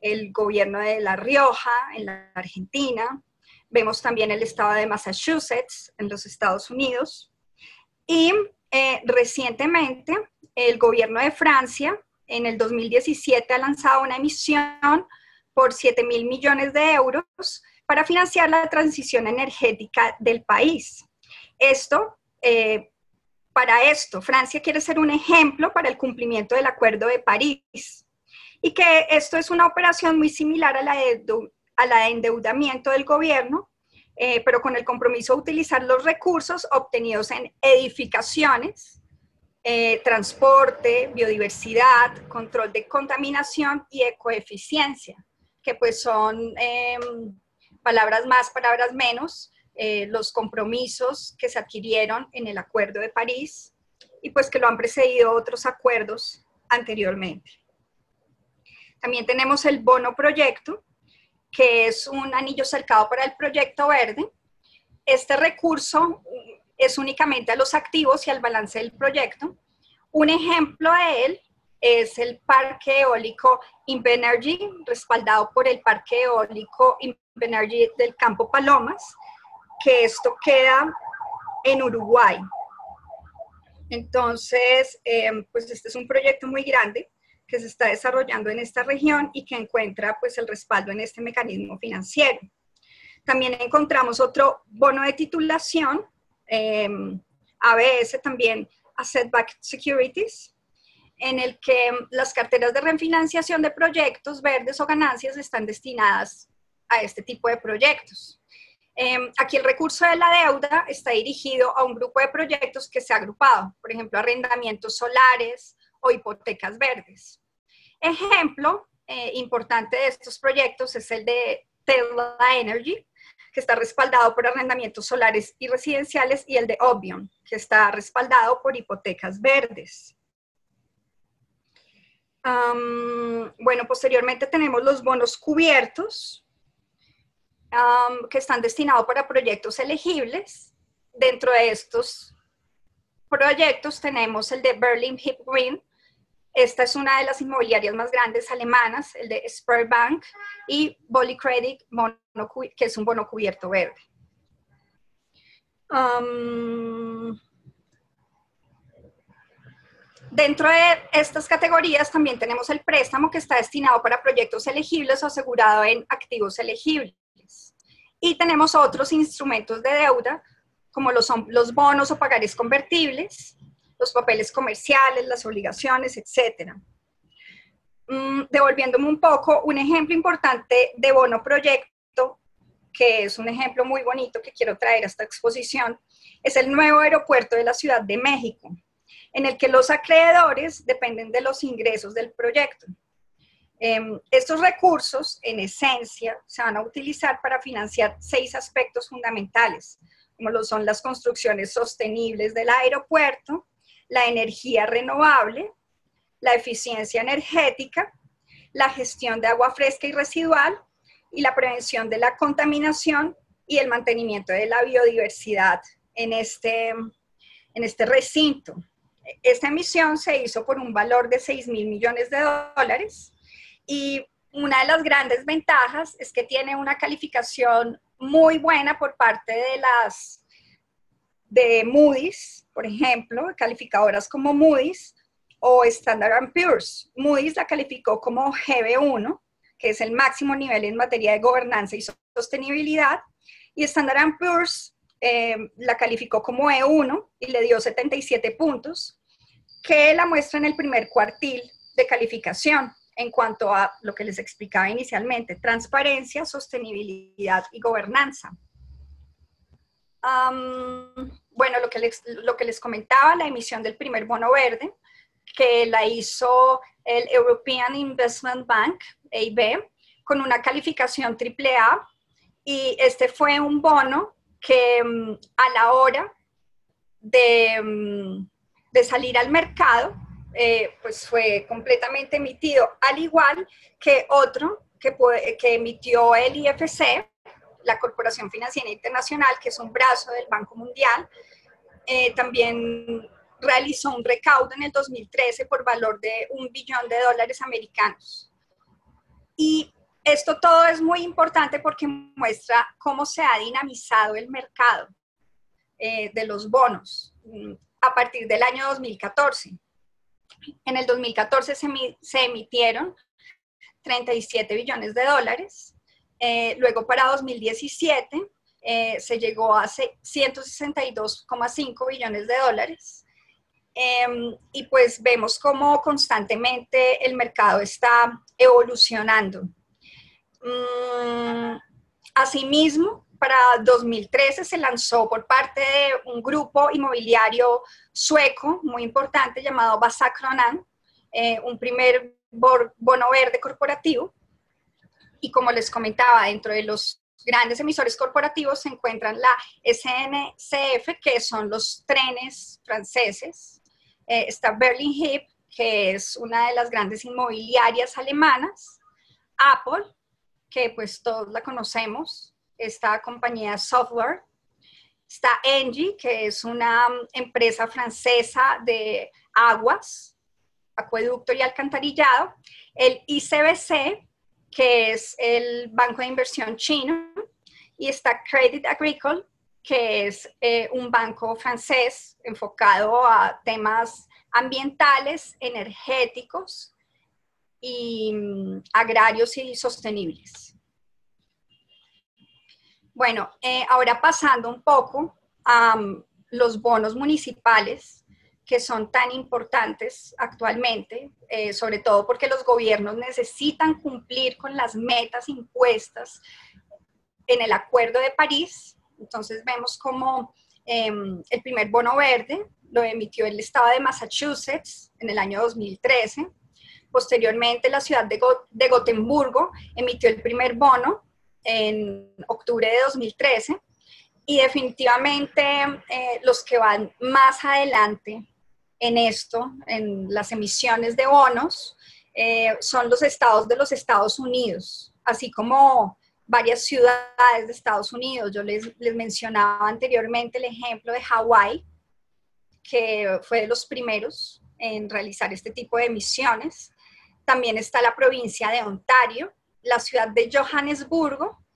el gobierno de La Rioja en la Argentina. Vemos también el estado de Massachusetts en los Estados Unidos. Y recientemente el gobierno de Francia en el 2017 ha lanzado una emisión por 7.000 millones de euros para financiar la transición energética del país. Para esto, Francia quiere ser un ejemplo para el cumplimiento del Acuerdo de París, y que esto es una operación muy similar a la de endeudamiento del gobierno, pero con el compromiso de utilizar los recursos obtenidos en edificaciones, transporte, biodiversidad, control de contaminación y ecoeficiencia, que pues son palabras más, palabras menos, los compromisos que se adquirieron en el Acuerdo de París y pues que lo han precedido otros acuerdos anteriormente. También tenemos el bono proyecto, que es un anillo cercado para el proyecto verde. Este recurso es únicamente a los activos y al balance del proyecto. Un ejemplo de él es el parque eólico Invenergy, respaldado por el parque eólico Invenergy del Campo Palomas, que esto queda en Uruguay. Entonces, pues este es un proyecto muy grande que se está desarrollando en esta región y que encuentra pues el respaldo en este mecanismo financiero. También encontramos otro bono de titulación, ABS también, Asset Backed Securities, en el que las carteras de refinanciación de proyectos verdes o ganancias están destinadas a este tipo de proyectos. Aquí el recurso de la deuda está dirigido a un grupo de proyectos que se ha agrupado, por ejemplo, arrendamientos solares o hipotecas verdes. Ejemplo importante de estos proyectos es el de Tesla Energy, que está respaldado por arrendamientos solares y residenciales, y el de Obvion, que está respaldado por hipotecas verdes. Bueno, posteriormente tenemos los bonos cubiertos, que están destinados para proyectos elegibles. Dentro de estos proyectos tenemos el de Berlin Hip Green. Esta es una de las inmobiliarias más grandes alemanas, el de Sberbank, y Polycredit, que es un bono cubierto verde. Dentro de estas categorías también tenemos el préstamo, que está destinado para proyectos elegibles o asegurado en activos elegibles. Y tenemos otros instrumentos de deuda, como son los bonos o pagares convertibles, los papeles comerciales, las obligaciones, etc. Devolviéndome un poco, un ejemplo importante de bono proyecto, que es un ejemplo muy bonito que quiero traer a esta exposición, es el nuevo aeropuerto de la Ciudad de México, en el que los acreedores dependen de los ingresos del proyecto. Estos recursos, en esencia, se van a utilizar para financiar 6 aspectos fundamentales, como lo son las construcciones sostenibles del aeropuerto, la energía renovable, la eficiencia energética, la gestión de agua fresca y residual, y la prevención de la contaminación y el mantenimiento de la biodiversidad en este recinto. Esta emisión se hizo por un valor de $6.000 millones, y una de las grandes ventajas es que tiene una calificación muy buena por parte de Moody's, por ejemplo, calificadoras como Moody's o Standard & Poor's. Moody's la calificó como GB1, que es el máximo nivel en materia de gobernanza y sostenibilidad, y Standard & Poor's la calificó como E1 y le dio 77 puntos, que la muestra en el primer cuartil de calificación en cuanto a lo que les explicaba inicialmente: transparencia, sostenibilidad y gobernanza. Bueno, lo que les comentaba, la emisión del primer bono verde, que la hizo el European Investment Bank, EIB, con una calificación AAA, y este fue un bono que a la hora de salir al mercado, pues fue completamente emitido, al igual que otro que emitió el IFC, la Corporación Financiera Internacional, que es un brazo del Banco Mundial. También realizó un recaudo en el 2013 por valor de $1 billón americanos. Y esto todo es muy importante porque muestra cómo se ha dinamizado el mercado de los bonos a partir del año 2014. En el 2014 se emitieron $37 billones, Luego para 2017 se llegó a 162,5 billones de dólares. Y pues vemos cómo constantemente el mercado está evolucionando. Asimismo, para 2013 se lanzó por parte de un grupo inmobiliario sueco muy importante llamado Vasakronan, un primer bono verde corporativo. Y como les comentaba, dentro de los grandes emisores corporativos se encuentran la SNCF, que son los trenes franceses. Está Berlin Hyp, que es una de las grandes inmobiliarias alemanas. Apple, que pues todos la conocemos, esta compañía software. Está Engie, que es una empresa francesa de aguas, acueducto y alcantarillado. El ICBC, que es el banco de inversión chino. Y está Crédit Agricole, que es un banco francés enfocado a temas ambientales, energéticos y agrarios y sostenibles. Bueno, ahora pasando un poco a los bonos municipales, que son tan importantes actualmente, sobre todo porque los gobiernos necesitan cumplir con las metas impuestas en el Acuerdo de París. Entonces vemos como el primer bono verde lo emitió el estado de Massachusetts en el año 2013. Posteriormente, la ciudad de Gotemburgo emitió el primer bono en octubre de 2013. Y definitivamente los que van más adelante en esto, en las emisiones de bonos, son los estados de los Estados Unidos, así como varias ciudades de Estados Unidos. Yo les mencionaba anteriormente el ejemplo de Hawái, que fue de los primeros en realizar este tipo de emisiones. También está la provincia de Ontario, la ciudad de Johannesburgo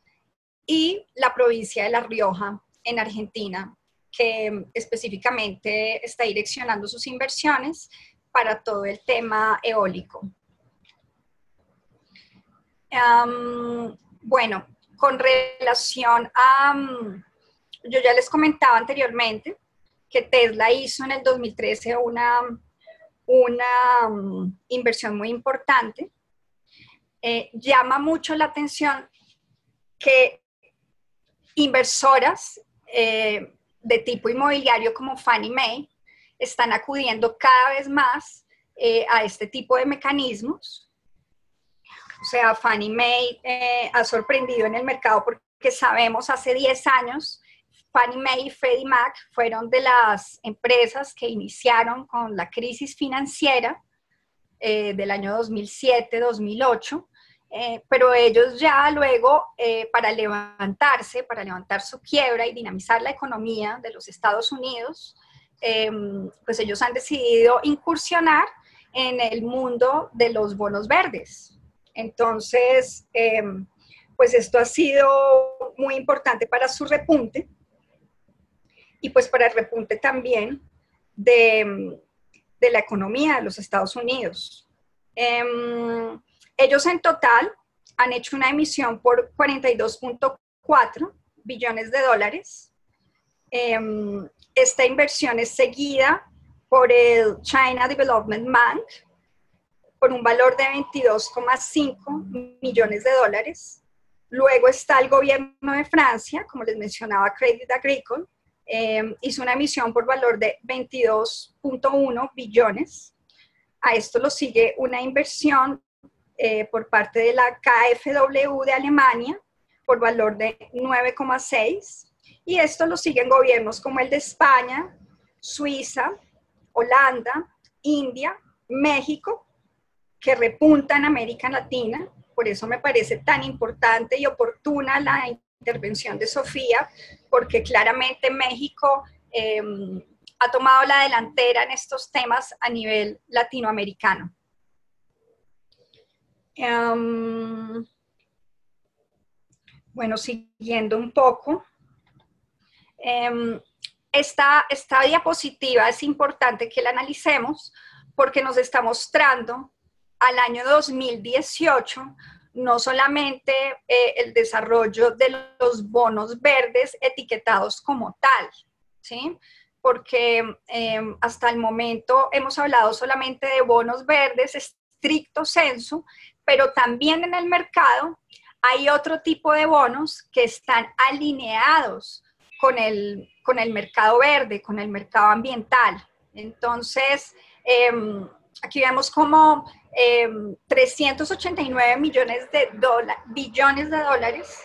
y la provincia de La Rioja en Argentina, que específicamente está direccionando sus inversiones para todo el tema eólico. Bueno, con relación a, yo ya les comentaba anteriormente que Tesla hizo en el 2013 una inversión muy importante. Llama mucho la atención que inversoras de tipo inmobiliario como Fannie Mae están acudiendo cada vez más a este tipo de mecanismos. O sea, Fannie Mae ha sorprendido en el mercado porque sabemos hace 10 años Fannie Mae y Freddie Mac fueron de las empresas que iniciaron con la crisis financiera del año 2007-2008, pero ellos ya luego, para levantar su quiebra y dinamizar la economía de los Estados Unidos, pues ellos han decidido incursionar en el mundo de los bonos verdes. Entonces, pues esto ha sido muy importante para su repunte y pues para el repunte también de la economía de los Estados Unidos. Ellos en total han hecho una emisión por 42.4 billones de dólares. Esta inversión es seguida por el China Development Bank por un valor de 22,5 millones de dólares. Luego está el gobierno de Francia, como les mencionaba, Crédit Agricole, hizo una emisión por valor de 22.1 billones. A esto lo sigue una inversión por parte de la KfW de Alemania por valor de 9,6, y esto lo siguen gobiernos como el de España, Suiza, Holanda, India, México, que repunta en América Latina. Por eso me parece tan importante y oportuna la intervención de Sofía, porque claramente México ha tomado la delantera en estos temas a nivel latinoamericano. Bueno, siguiendo un poco, esta diapositiva es importante que la analicemos porque nos está mostrando al año 2018 no solamente el desarrollo de los bonos verdes etiquetados como tal, ¿sí? Porque hasta el momento hemos hablado solamente de bonos verdes estricto sensu, pero también en el mercado hay otro tipo de bonos que están alineados con el mercado verde, con el mercado ambiental. Entonces, aquí vemos como 389 billones de dólares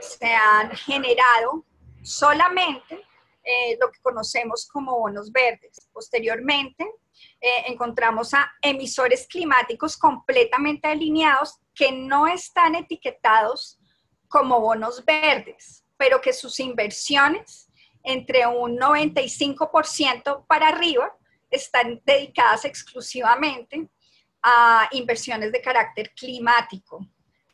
se han generado solamente lo que conocemos como bonos verdes. Posteriormente, encontramos a emisores climáticos completamente alineados que no están etiquetados como bonos verdes, pero que sus inversiones, entre un 95% para arriba, están dedicadas exclusivamente a inversiones de carácter climático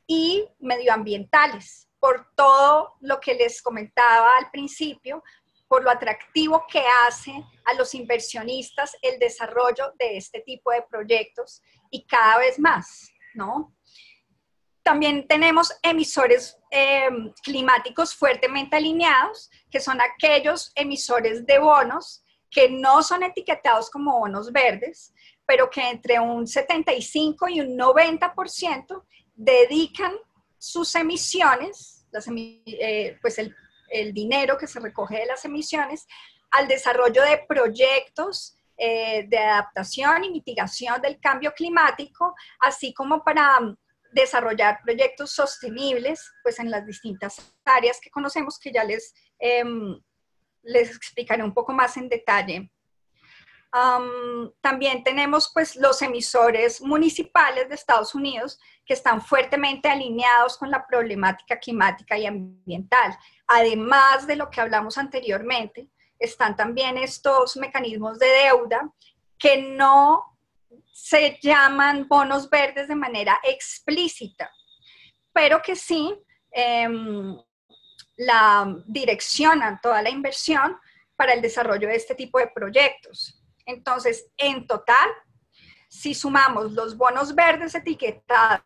y medioambientales, por todo lo que les comentaba al principio, por lo atractivo que hace a los inversionistas el desarrollo de este tipo de proyectos y cada vez más, ¿no? También tenemos emisores climáticos fuertemente alineados, que son aquellos emisores de bonos que no son etiquetados como bonos verdes, pero que entre un 75 y un 90% dedican sus emisiones, pues el dinero que se recoge de las emisiones, al desarrollo de proyectos de adaptación y mitigación del cambio climático, así como para desarrollar proyectos sostenibles, pues en las distintas áreas que conocemos, que ya les explicaré un poco más en detalle. También tenemos pues los emisores municipales de Estados Unidos que están fuertemente alineados con la problemática climática y ambiental. Además de lo que hablamos anteriormente, están también estos mecanismos de deuda que no se llaman bonos verdes de manera explícita, pero que sí direccionan toda la inversión para el desarrollo de este tipo de proyectos. Entonces, en total, si sumamos los bonos verdes etiquetados,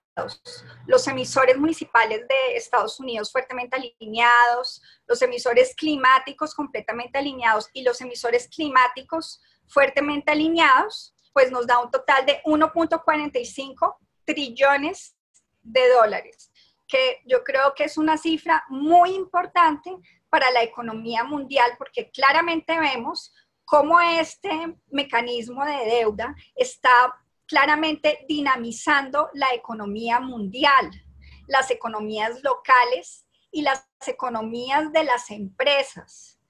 los emisores municipales de Estados Unidos fuertemente alineados, los emisores climáticos completamente alineados y los emisores climáticos fuertemente alineados, pues nos da un total de 1.45 trillones de dólares, que yo creo que es una cifra muy importante para la economía mundial, porque claramente vemos cómo este mecanismo de deuda está claramente dinamizando la economía mundial, las economías locales y las economías de las empresas.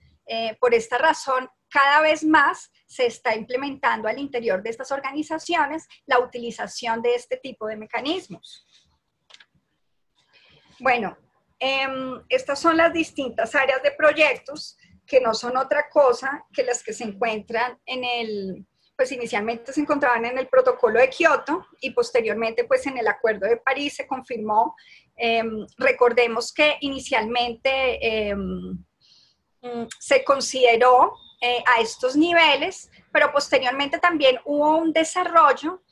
Por esta razón, cada vez más se está implementando al interior de estas organizaciones la utilización de este tipo de mecanismos. Bueno, estas son las distintas áreas de proyectos que no son otra cosa que las que se encuentran pues inicialmente se encontraban en el protocolo de Kioto y posteriormente pues en el Acuerdo de París se confirmó. Recordemos que inicialmente se consideró a estos niveles, pero posteriormente también hubo un desarrollo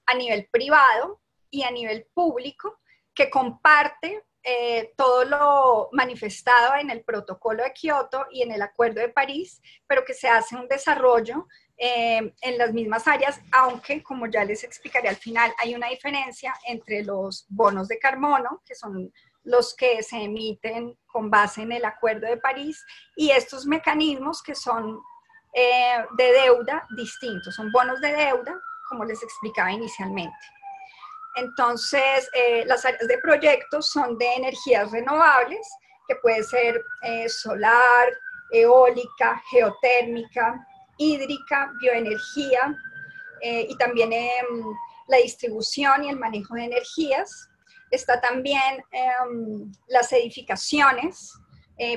a nivel privado y a nivel público que comparte todo lo manifestado en el protocolo de Kioto y en el Acuerdo de París, pero que se hace un desarrollo en las mismas áreas, aunque, como ya les explicaré al final, hay una diferencia entre los bonos de carbono, que son los que se emiten con base en el Acuerdo de París, y estos mecanismos que son de deuda distintos, son bonos de deuda, como les explicaba inicialmente. Entonces, las áreas de proyectos son de energías renovables, que puede ser solar, eólica, geotérmica, hídrica, bioenergía, y también la distribución y el manejo de energías. Está también las edificaciones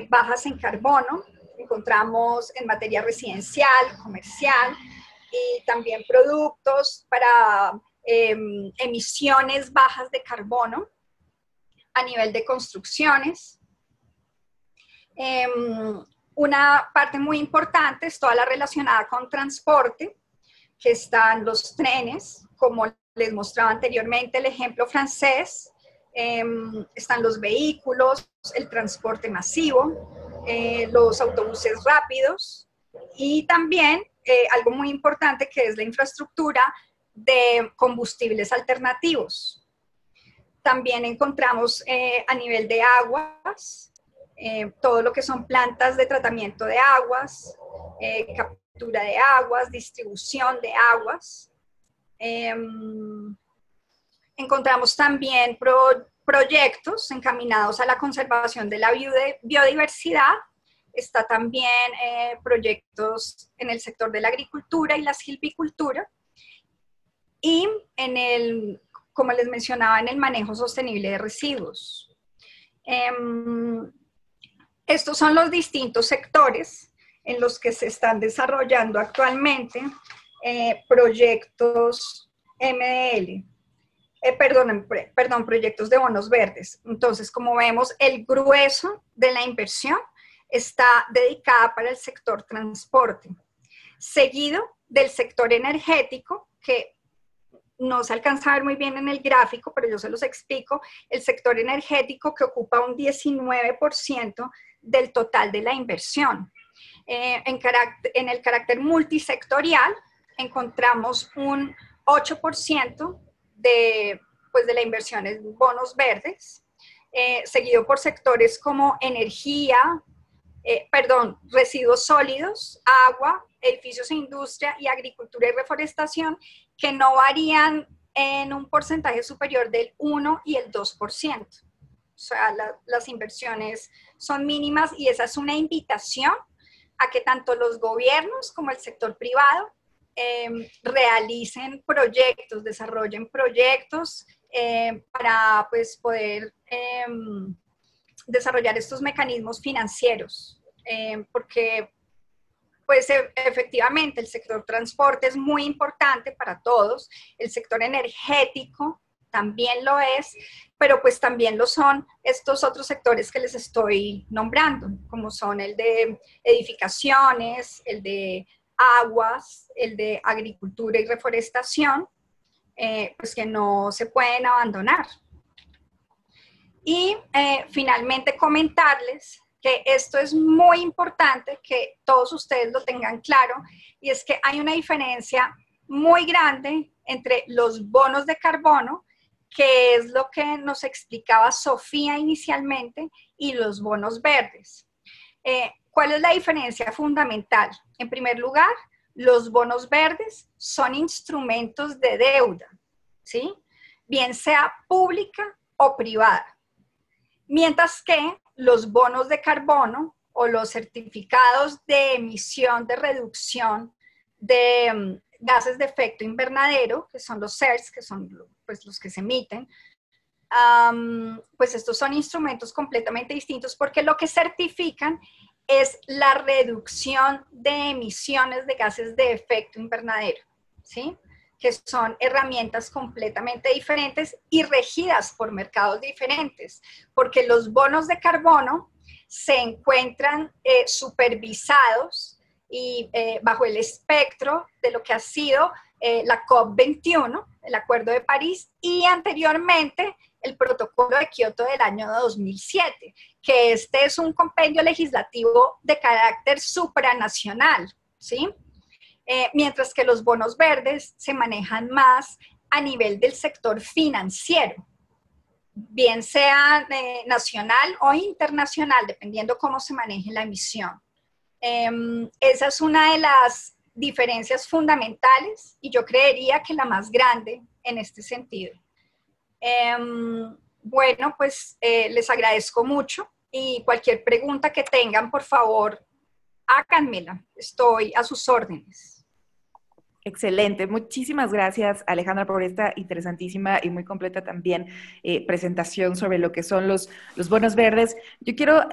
bajas en carbono, encontramos en materia residencial, comercial, y también productos para emisiones bajas de carbono a nivel de construcciones. Una parte muy importante es toda la relacionada con transporte, que están los trenes, como les mostraba anteriormente el ejemplo francés, están los vehículos, el transporte masivo, los autobuses rápidos y también algo muy importante que es la infraestructura de combustibles alternativos. También encontramos a nivel de aguas, todo lo que son plantas de tratamiento de aguas, captura de aguas, distribución de aguas. Encontramos también proyectos encaminados a la conservación de la biodiversidad. Está también proyectos en el sector de la agricultura y la silvicultura. Y como les mencionaba, en el manejo sostenible de residuos. Estos son los distintos sectores en los que se están desarrollando actualmente proyectos MDL. Proyectos de bonos verdes. Entonces, como vemos, el grueso de la inversión está dedicada para el sector transporte, seguido del sector energético, que no se alcanza a ver muy bien en el gráfico, pero yo se los explico. El sector energético, que ocupa un 19% del total de la inversión. En el carácter multisectorial encontramos un 8% de la inversión en bonos verdes, seguido por sectores como energía, residuos sólidos, agua, edificios e industria y agricultura y reforestación, que no varían en un porcentaje superior del 1 y el 2%. O sea, las inversiones son mínimas y esa es una invitación a que tanto los gobiernos como el sector privado realicen proyectos, desarrollen proyectos para pues, poder desarrollar estos mecanismos financieros, porque pues efectivamente el sector transporte es muy importante para todos, el sector energético también lo es, pero pues también lo son estos otros sectores que les estoy nombrando, como son el de edificaciones, el de aguas, el de agricultura y reforestación, pues que no se pueden abandonar. Y finalmente comentarles que esto es muy importante que todos ustedes lo tengan claro, y es que hay una diferencia muy grande entre los bonos de carbono, que es lo que nos explicaba Sofía inicialmente, y los bonos verdes. ¿Cuál es la diferencia fundamental? En primer lugar, los bonos verdes son instrumentos de deuda, ¿sí? Bien sea pública o privada. Mientras que los bonos de carbono o los certificados de emisión de reducción de gases de efecto invernadero, que son los CERs, que son pues, los que se emiten, pues estos son instrumentos completamente distintos, porque lo que certifican es la reducción de emisiones de gases de efecto invernadero, ¿sí? Que son herramientas completamente diferentes y regidas por mercados diferentes, porque los bonos de carbono se encuentran supervisados y bajo el espectro de lo que ha sido la COP21, el Acuerdo de París, y anteriormente el Protocolo de Kioto del año 2007, que este es un compendio legislativo de carácter supranacional, ¿sí? Mientras que los bonos verdes se manejan más a nivel del sector financiero, bien sea nacional o internacional, dependiendo cómo se maneje la emisión. Esa es una de las diferencias fundamentales y yo creería que la más grande en este sentido. Bueno, pues les agradezco mucho y cualquier pregunta que tengan, por favor, háganmela. Estoy a sus órdenes. Excelente. Muchísimas gracias, Alejandra, por esta interesantísima y muy completa también presentación sobre lo que son los bonos verdes. Yo quiero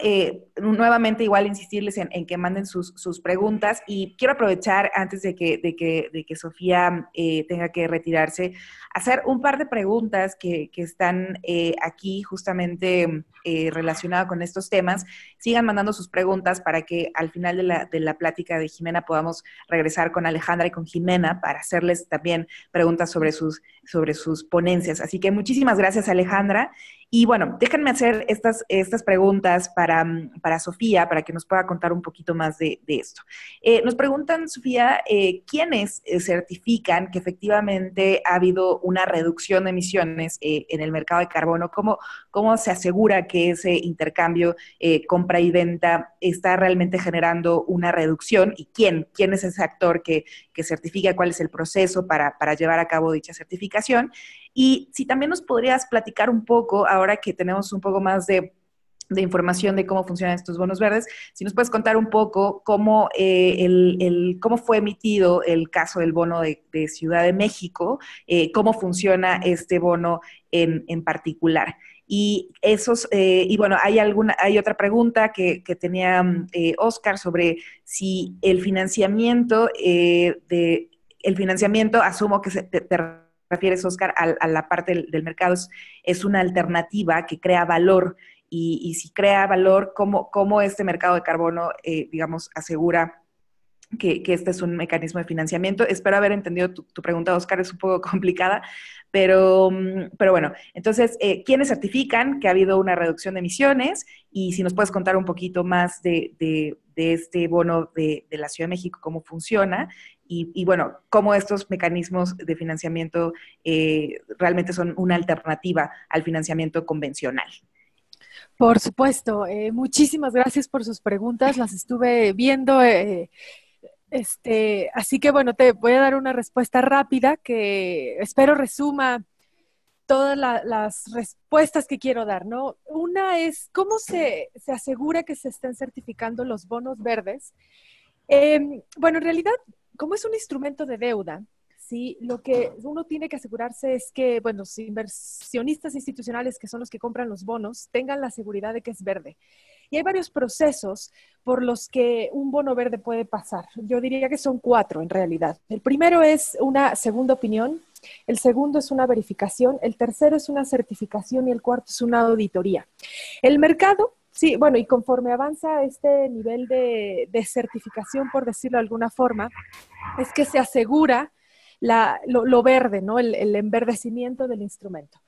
nuevamente igual insistirles en que manden sus preguntas y quiero aprovechar antes de que Sofía tenga que retirarse, hacer un par de preguntas que están aquí justamente relacionadas con estos temas. Sigan mandando sus preguntas para que al final de la plática de Jimena podamos regresar con Alejandra y con Jimena mañana para hacerles también preguntas sobre sus ponencias. Así que muchísimas gracias, Alejandra. Y bueno, déjenme hacer estas preguntas para Sofía, para que nos pueda contar un poquito más de esto. Nos preguntan, Sofía, ¿quiénes certifican que efectivamente ha habido una reducción de emisiones en el mercado de carbono? ¿Cómo se asegura que ese intercambio, compra y venta, está realmente generando una reducción? ¿Y quién es ese actor que certifica? ¿Cuál es el proceso para llevar a cabo dicha certificación? Y si también nos podrías platicar un poco, ahora que tenemos un poco más de información de cómo funcionan estos bonos verdes, si nos puedes contar un poco cómo, cómo fue emitido el caso del bono de Ciudad de México, cómo funciona este bono en particular. Y bueno, hay otra pregunta que tenía Oscar sobre si el financiamiento asumo que te refieres, Oscar, a la parte del mercado, es una alternativa que crea valor, y si crea valor, ¿cómo este mercado de carbono, digamos, asegura que este es un mecanismo de financiamiento? Espero haber entendido tu pregunta, Oscar, es un poco complicada, pero bueno, entonces, ¿quiénes certifican que ha habido una reducción de emisiones? Y si nos puedes contar un poquito más de este bono de la Ciudad de México, cómo funciona, y bueno, cómo estos mecanismos de financiamiento realmente son una alternativa al financiamiento convencional. Por supuesto, muchísimas gracias por sus preguntas, las estuve viendo, así que bueno, te voy a dar una respuesta rápida que espero resuma todas las respuestas que quiero dar, ¿no? Una es, ¿cómo se asegura que se estén certificando los bonos verdes? Bueno, en realidad, como es un instrumento de deuda, ¿sí? Lo que uno tiene que asegurarse es que, bueno, los inversionistas institucionales, que son los que compran los bonos, tengan la seguridad de que es verde. Y hay varios procesos por los que un bono verde puede pasar. Yo diría que son 4 en realidad. El primero es una segunda opinión, el segundo es una verificación, el tercero es una certificación y el cuarto es una auditoría. El mercado, sí, bueno, y conforme avanza este nivel de certificación, por decirlo de alguna forma, es que se asegura lo verde, ¿no? El enverdecimiento del instrumento.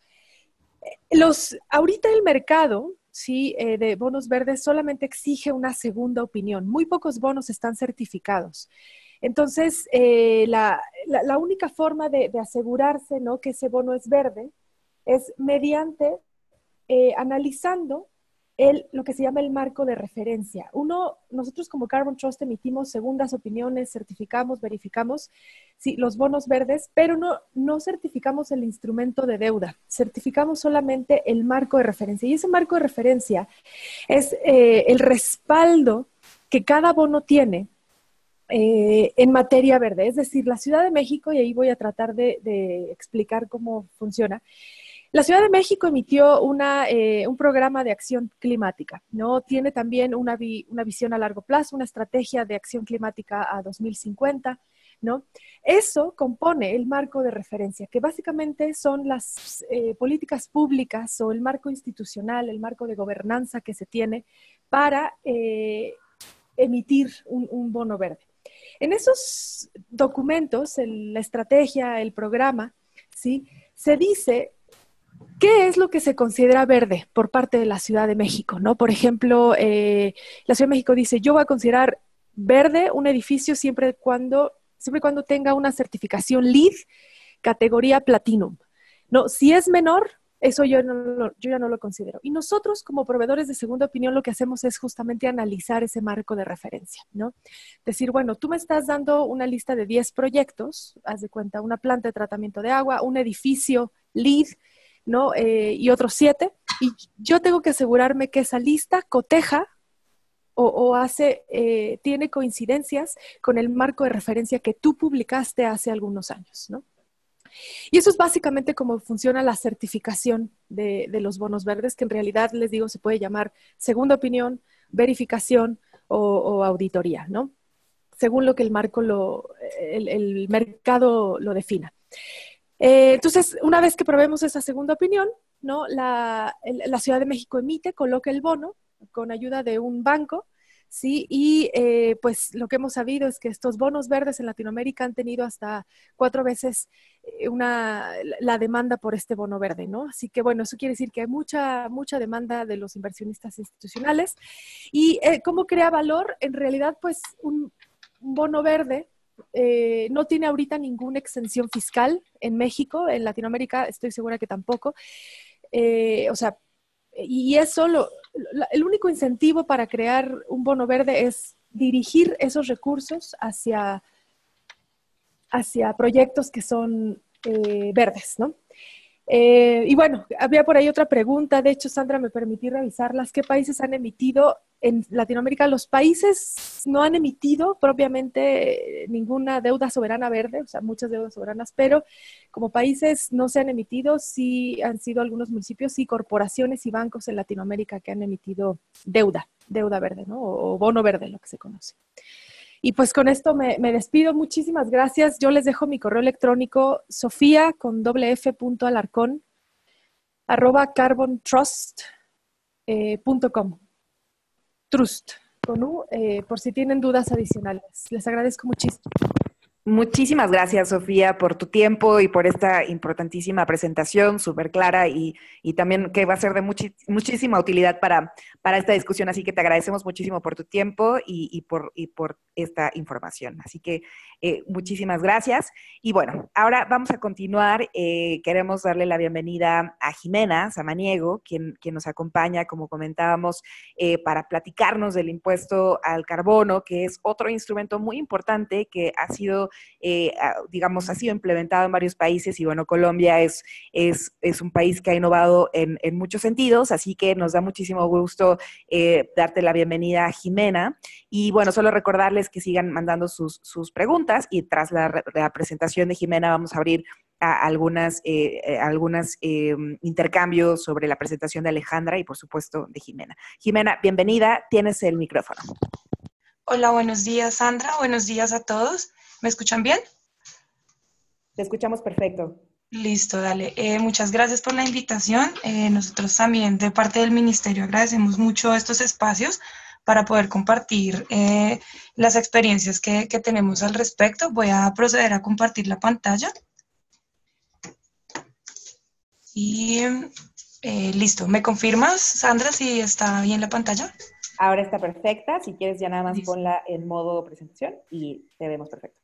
Ahorita el mercado, sí, de bonos verdes solamente exige una segunda opinión. Muy pocos bonos están certificados. Entonces, la única forma de asegurarse, ¿no?, que ese bono es verde es mediante analizando lo que se llama el marco de referencia. Nosotros como Carbon Trust emitimos segundas opiniones, certificamos, verificamos, sí, los bonos verdes, pero no certificamos el instrumento de deuda, certificamos solamente el marco de referencia. Y ese marco de referencia es el respaldo que cada bono tiene en materia verde. Es decir, la Ciudad de México, y ahí voy a tratar de explicar cómo funciona. La Ciudad de México emitió un programa de acción climática, ¿no? Tiene también una visión a largo plazo, una estrategia de acción climática a 2050, ¿no? Eso compone el marco de referencia, que básicamente son las políticas públicas o el marco institucional, el marco de gobernanza que se tiene para emitir un bono verde. En esos documentos, la estrategia, el programa, ¿sí?, se dice ¿qué es lo que se considera verde por parte de la Ciudad de México, ¿no? Por ejemplo, la Ciudad de México dice, yo voy a considerar verde un edificio siempre y cuando tenga una certificación LEED categoría Platinum, ¿no? Si es menor, eso yo ya no lo considero. Y nosotros, como proveedores de segunda opinión, lo que hacemos es justamente analizar ese marco de referencia, ¿no? Decir, bueno, tú me estás dando una lista de 10 proyectos, haz de cuenta, una planta de tratamiento de agua, un edificio LEED, ¿no? Y otros 7, y yo tengo que asegurarme que esa lista coteja o tiene coincidencias con el marco de referencia que tú publicaste hace algunos años, ¿no? Y eso es básicamente cómo funciona la certificación de los bonos verdes, que en realidad, les digo, se puede llamar segunda opinión, verificación o auditoría, ¿no? Según lo que el mercado lo defina. Entonces, una vez que probemos esa segunda opinión, ¿no?, la Ciudad de México coloca el bono con ayuda de un banco, Sí, y pues lo que hemos sabido es que estos bonos verdes en Latinoamérica han tenido hasta 4 veces la demanda por este bono verde, ¿no? Así que bueno, eso quiere decir que hay mucha demanda de los inversionistas institucionales. ¿Y cómo crea valor? En realidad, pues un bono verde no tiene ahorita ninguna exención fiscal en México, en Latinoamérica estoy segura que tampoco. O sea, y es solo, el único incentivo para crear un bono verde es dirigir esos recursos hacia proyectos que son verdes, ¿no? Y bueno, había por ahí otra pregunta, de hecho, Sandra, me permití revisarlas. ¿Qué países han emitido en Latinoamérica? Los países no han emitido propiamente ninguna deuda soberana verde, o sea, muchas deudas soberanas, pero como países no se han emitido, sí han sido algunos municipios y corporaciones y bancos en Latinoamérica que han emitido deuda verde, ¿no? O bono verde, lo que se conoce. Y pues con esto me despido. Muchísimas gracias. Yo les dejo mi correo electrónico sofia@carbontrust.com. Trust, con U, por si tienen dudas adicionales. Les agradezco muchísimo. Muchísimas gracias, Sofía, por tu tiempo y por esta importantísima presentación, súper clara y también que va a ser de muchísima utilidad para esta discusión. Así que te agradecemos muchísimo por tu tiempo y por esta información. Así que muchísimas gracias. Y bueno, ahora vamos a continuar. Queremos darle la bienvenida a Jimena Samaniego, quien nos acompaña, como comentábamos, para platicarnos del impuesto al carbono, que es otro instrumento muy importante que ha sido digamos, ha sido implementado en varios países y bueno, Colombia es un país que ha innovado en muchos sentidos, así que nos da muchísimo gusto darte la bienvenida a Jimena y bueno, solo recordarles que sigan mandando sus preguntas y tras la presentación de Jimena vamos a abrir a algunas intercambios sobre la presentación de Alejandra y por supuesto de Jimena. Jimena, bienvenida, tienes el micrófono. Hola, buenos días, Sandra. Buenos días a todos. ¿Me escuchan bien? Te escuchamos perfecto. Listo, dale. Muchas gracias por la invitación. Nosotros también, de parte del Ministerio, agradecemos mucho estos espacios para poder compartir las experiencias que tenemos al respecto. Voy a proceder a compartir la pantalla. Y listo. ¿Me confirmas, Sandra, si está bien la pantalla? Ahora está perfecta. Si quieres, ya nada más Listo. Ponla en modo presentación y te vemos perfecto.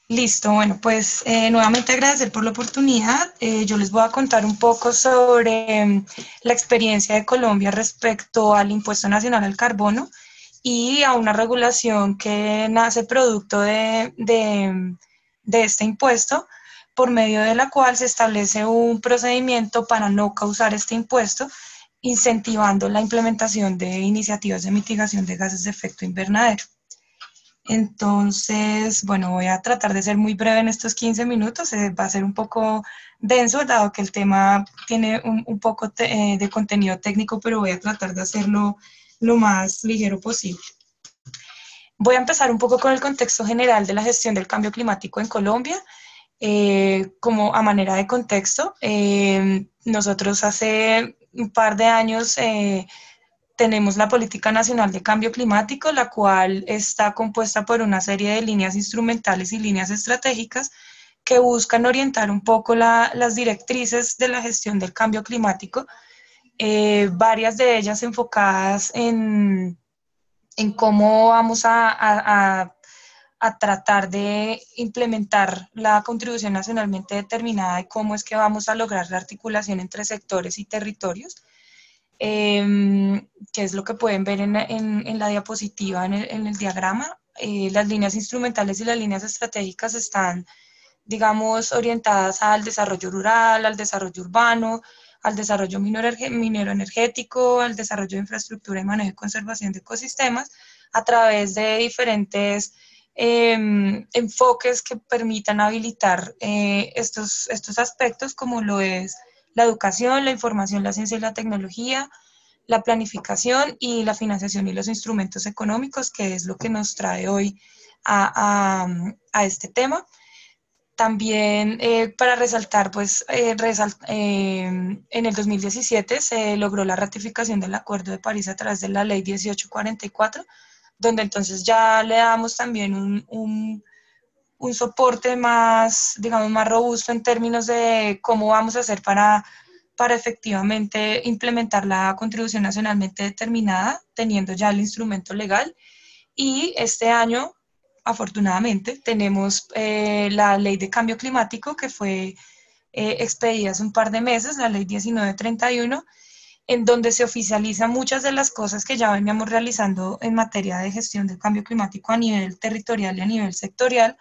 Listo, bueno, pues nuevamente agradecer por la oportunidad. Yo les voy a contar un poco sobre la experiencia de Colombia respecto al impuesto nacional al carbono y a una regulación que nace producto de este impuesto, por medio de la cual se establece un procedimiento para no causar este impuesto, incentivando la implementación de iniciativas de mitigación de gases de efecto invernadero. Entonces, bueno, voy a tratar de ser muy breve en estos 15 minutos, va a ser un poco denso, dado que el tema tiene un poco de contenido técnico, pero voy a tratar de hacerlo lo más ligero posible. Voy a empezar un poco con el contexto general de la gestión del cambio climático en Colombia. Como a manera de contexto, nosotros hace un par de años tenemos la Política Nacional de Cambio Climático, la cual está compuesta por una serie de líneas instrumentales y líneas estratégicas que buscan orientar un poco las directrices de la gestión del cambio climático, varias de ellas enfocadas en cómo vamos a tratar de implementar la contribución nacionalmente determinada y cómo es que vamos a lograr la articulación entre sectores y territorios. Que es lo que pueden ver en la diapositiva, en el diagrama. Las líneas instrumentales y las líneas estratégicas están, digamos, orientadas al desarrollo rural, al desarrollo urbano, al desarrollo minero energético, al desarrollo de infraestructura y manejo y conservación de ecosistemas, a través de diferentes enfoques que permitan habilitar estos aspectos, como lo es la educación, la información, la ciencia y la tecnología, la planificación y la financiación y los instrumentos económicos, que es lo que nos trae hoy a este tema. También para resaltar, pues en el 2017 se logró la ratificación del Acuerdo de París a través de la Ley 1844, donde entonces ya le damos también un soporte más, digamos, más robusto en términos de cómo vamos a hacer para efectivamente implementar la contribución nacionalmente determinada, teniendo ya el instrumento legal. Y este año, afortunadamente, tenemos la ley de cambio climático que fue expedida hace un par de meses, la ley 1931, en donde se oficializan muchas de las cosas que ya veníamos realizando en materia de gestión del cambio climático a nivel territorial y a nivel sectorial,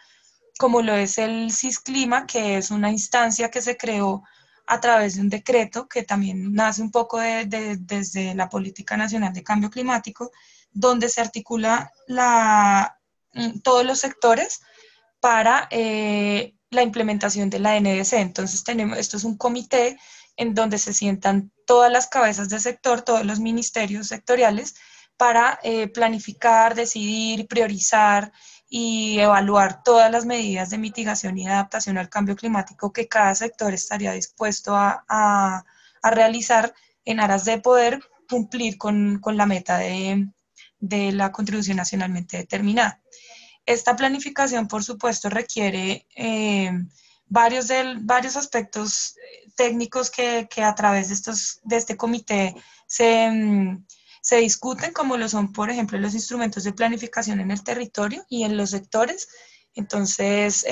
como lo es el CISClima, que es una instancia que se creó a través de un decreto que también nace un poco desde la Política Nacional de Cambio Climático, donde se articula todos los sectores para la implementación de la NDC. Entonces esto es un comité en donde se sientan todas las cabezas de sector, todos los ministerios sectoriales, para planificar, decidir, priorizar y evaluar todas las medidas de mitigación y de adaptación al cambio climático que cada sector estaría dispuesto a realizar en aras de poder cumplir con la meta de la contribución nacionalmente determinada. Esta planificación, por supuesto, requiere varios aspectos técnicos que a través de este comité se discuten, como lo son, por ejemplo, los instrumentos de planificación en el territorio y en los sectores. Entonces,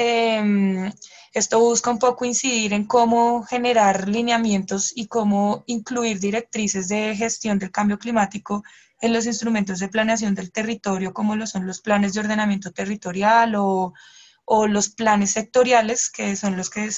esto busca un poco incidir en cómo generar lineamientos y cómo incluir directrices de gestión del cambio climático en los instrumentos de planeación del territorio, como lo son los planes de ordenamiento territorial o los planes sectoriales, que son los que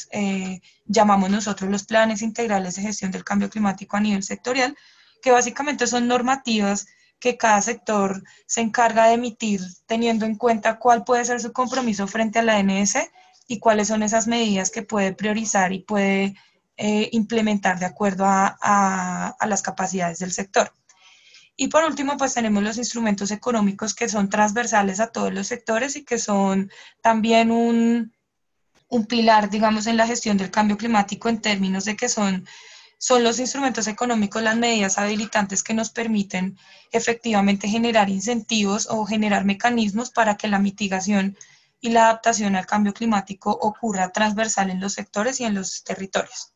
llamamos nosotros los planes integrales de gestión del cambio climático a nivel sectorial, que básicamente son normativas que cada sector se encarga de emitir, teniendo en cuenta cuál puede ser su compromiso frente a la NDC y cuáles son esas medidas que puede priorizar y puede implementar de acuerdo a las capacidades del sector. Y por último, pues tenemos los instrumentos económicos que son transversales a todos los sectores y que son también un pilar, digamos, en la gestión del cambio climático en términos de que son los instrumentos económicos, las medidas habilitantes que nos permiten efectivamente generar incentivos o generar mecanismos para que la mitigación y la adaptación al cambio climático ocurra transversal en los sectores y en los territorios.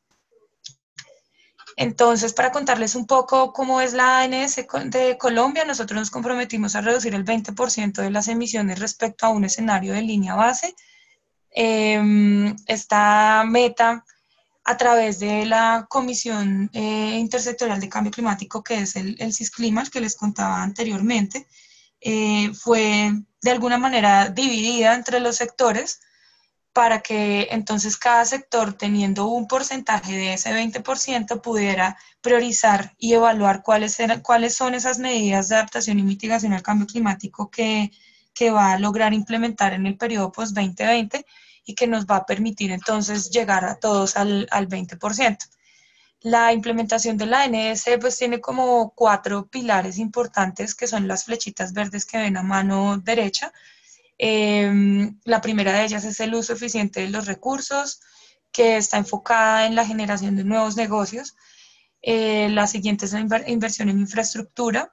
Entonces, para contarles un poco cómo es la ANS de Colombia, nosotros nos comprometimos a reducir el 20% de las emisiones respecto a un escenario de línea base. Esta meta, a través de la Comisión Intersectorial de Cambio Climático, que es el CISClima, el que les contaba anteriormente, fue de alguna manera dividida entre los sectores, para que entonces cada sector, teniendo un porcentaje de ese 20%, pudiera priorizar y evaluar cuáles son esas medidas de adaptación y mitigación al cambio climático que va a lograr implementar en el periodo post-2020 y que nos va a permitir entonces llegar a todos al 20%. La implementación de la NDC pues tiene como 4 pilares importantes, que son las flechitas verdes que ven a mano derecha. La primera de ellas es el uso eficiente de los recursos, que está enfocada en la generación de nuevos negocios. La siguiente es la inversión en infraestructura,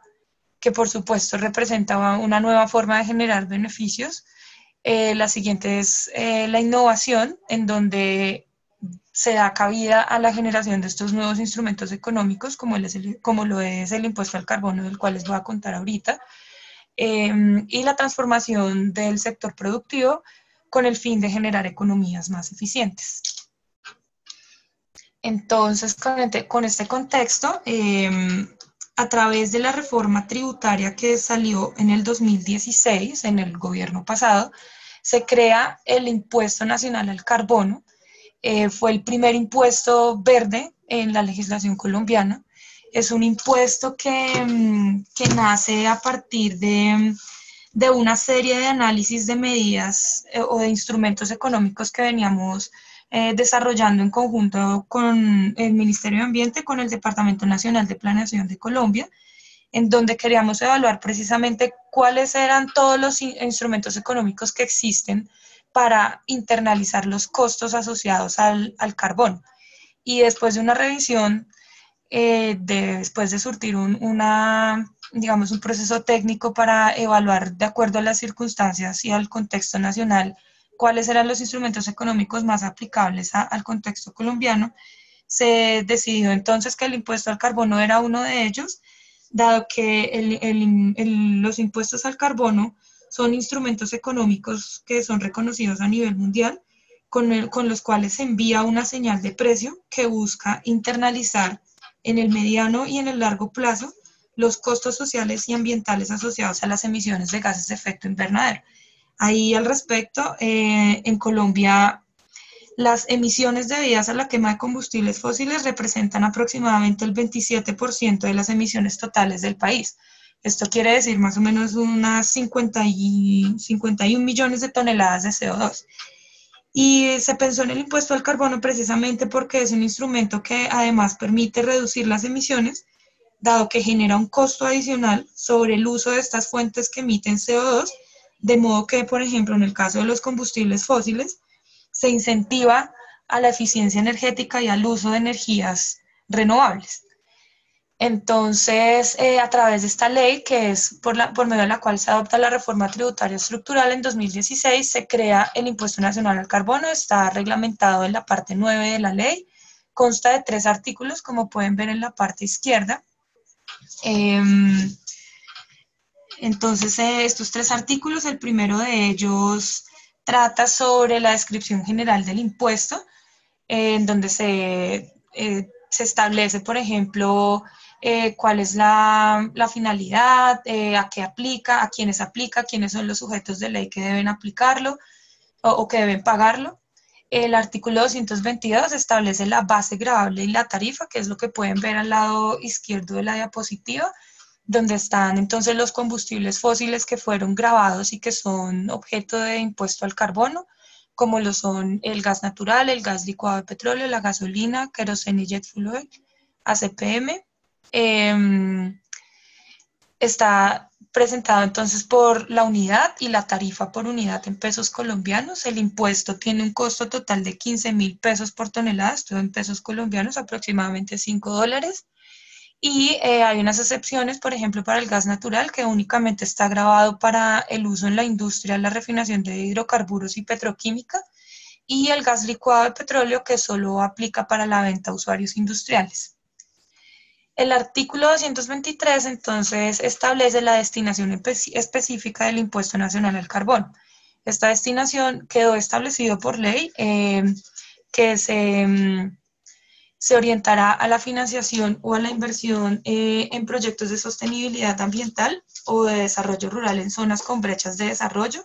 que por supuesto representa una nueva forma de generar beneficios. La siguiente es la innovación, en donde se da cabida a la generación de estos nuevos instrumentos económicos, como lo es el impuesto al carbono, del cual les voy a contar ahorita. Y la transformación del sector productivo con el fin de generar economías más eficientes. Entonces, con este contexto, a través de la reforma tributaria que salió en el 2016, en el gobierno pasado, se crea el Impuesto Nacional al Carbono. Fue el primer impuesto verde en la legislación colombiana. Es un impuesto que nace a partir de una serie de análisis de medidas o de instrumentos económicos que veníamos desarrollando en conjunto con el Ministerio de Ambiente, con el Departamento Nacional de Planeación de Colombia, en donde queríamos evaluar precisamente cuáles eran todos los instrumentos económicos que existen para internalizar los costos asociados al carbón. Y después de una revisión, después de surtir digamos, un proceso técnico para evaluar de acuerdo a las circunstancias y al contexto nacional cuáles eran los instrumentos económicos más aplicables al contexto colombiano, se decidió entonces que el impuesto al carbono era uno de ellos, dado que los impuestos al carbono son instrumentos económicos que son reconocidos a nivel mundial, con los cuales se envía una señal de precio que busca internalizar en el mediano y en el largo plazo los costos sociales y ambientales asociados a las emisiones de gases de efecto invernadero. Ahí al respecto, en Colombia, las emisiones debidas a la quema de combustibles fósiles representan aproximadamente el 27% de las emisiones totales del país. Esto quiere decir más o menos unas 51 millones de toneladas de CO2. Y se pensó en el impuesto al carbono precisamente porque es un instrumento que además permite reducir las emisiones, dado que genera un costo adicional sobre el uso de estas fuentes que emiten CO2, de modo que, por ejemplo, en el caso de los combustibles fósiles, se incentiva a la eficiencia energética y al uso de energías renovables. Entonces, a través de esta ley, que es por medio de la cual se adopta la reforma tributaria estructural en 2016, se crea el Impuesto Nacional al Carbono, está reglamentado en la parte 9 de la ley, consta de 3 artículos, como pueden ver en la parte izquierda. Entonces, estos 3 artículos, el primero de ellos trata sobre la descripción general del impuesto, en donde se establece, por ejemplo, cuál es la finalidad, a qué aplica, quiénes son los sujetos de ley que deben aplicarlo o que deben pagarlo. El artículo 222 establece la base gravable y la tarifa, que es lo que pueden ver al lado izquierdo de la diapositiva, donde están entonces los combustibles fósiles que fueron gravados y que son objeto de impuesto al carbono, como lo son el gas natural, el gas licuado de petróleo, la gasolina, queroseno y jet fuel oil, ACPM. Está presentado entonces por la unidad y la tarifa por unidad en pesos colombianos. El impuesto tiene un costo total de 15.000 pesos por tonelada, esto en pesos colombianos, aproximadamente $5. Y hay unas excepciones, por ejemplo, para el gas natural, que únicamente está grabado para el uso en la industria, la refinación de hidrocarburos y petroquímica, y el gas licuado de petróleo, que solo aplica para la venta a usuarios industriales. El artículo 223, entonces, establece la destinación específica del Impuesto Nacional al Carbón. Esta destinación quedó establecido por ley, que se orientará a la financiación o a la inversión en proyectos de sostenibilidad ambiental o de desarrollo rural en zonas con brechas de desarrollo.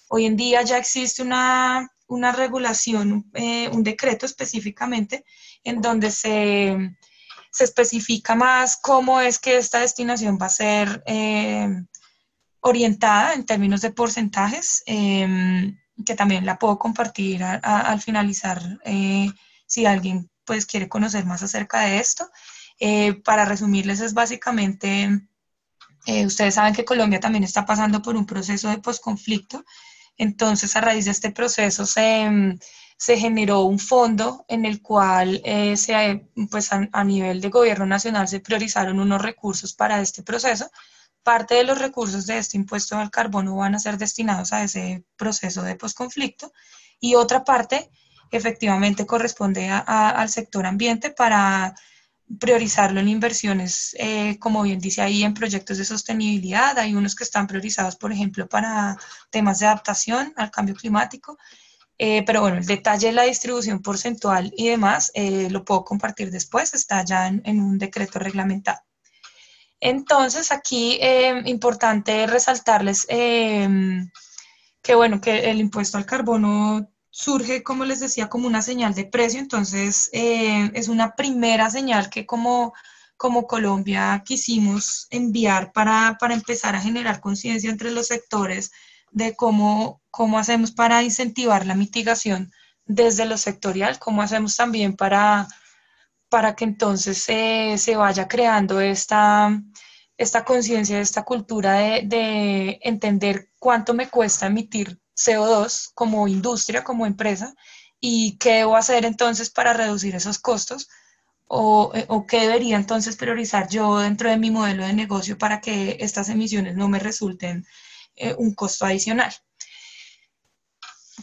Hoy en día ya existe una regulación, un decreto específicamente, en donde se especifica más cómo es que esta destinación va a ser orientada en términos de porcentajes, que también la puedo compartir al finalizar, si alguien pues quiere conocer más acerca de esto. Para resumirles, es básicamente, ustedes saben que Colombia también está pasando por un proceso de posconflicto, entonces a raíz de este proceso se generó un fondo en el cual pues a nivel de gobierno nacional se priorizaron unos recursos para este proceso. Parte de los recursos de este impuesto al carbono van a ser destinados a ese proceso de posconflicto y otra parte efectivamente corresponde al sector ambiente para priorizarlo en inversiones, como bien dice ahí, en proyectos de sostenibilidad. Hay unos que están priorizados, por ejemplo, para temas de adaptación al cambio climático, pero bueno, el detalle de la distribución porcentual y demás lo puedo compartir después, está ya en un decreto reglamentado. Entonces, aquí importante resaltarles que, bueno, que el impuesto al carbono surge, como les decía, como una señal de precio, entonces es una primera señal que como Colombia quisimos enviar para empezar a generar conciencia entre los sectores de cómo hacemos para incentivar la mitigación desde lo sectorial, cómo hacemos también para que entonces se vaya creando esta conciencia, esta cultura de entender cuánto me cuesta emitir CO2 como industria, como empresa, y qué debo hacer entonces para reducir esos costos, o qué debería entonces priorizar yo dentro de mi modelo de negocio para que estas emisiones no me resulten un costo adicional.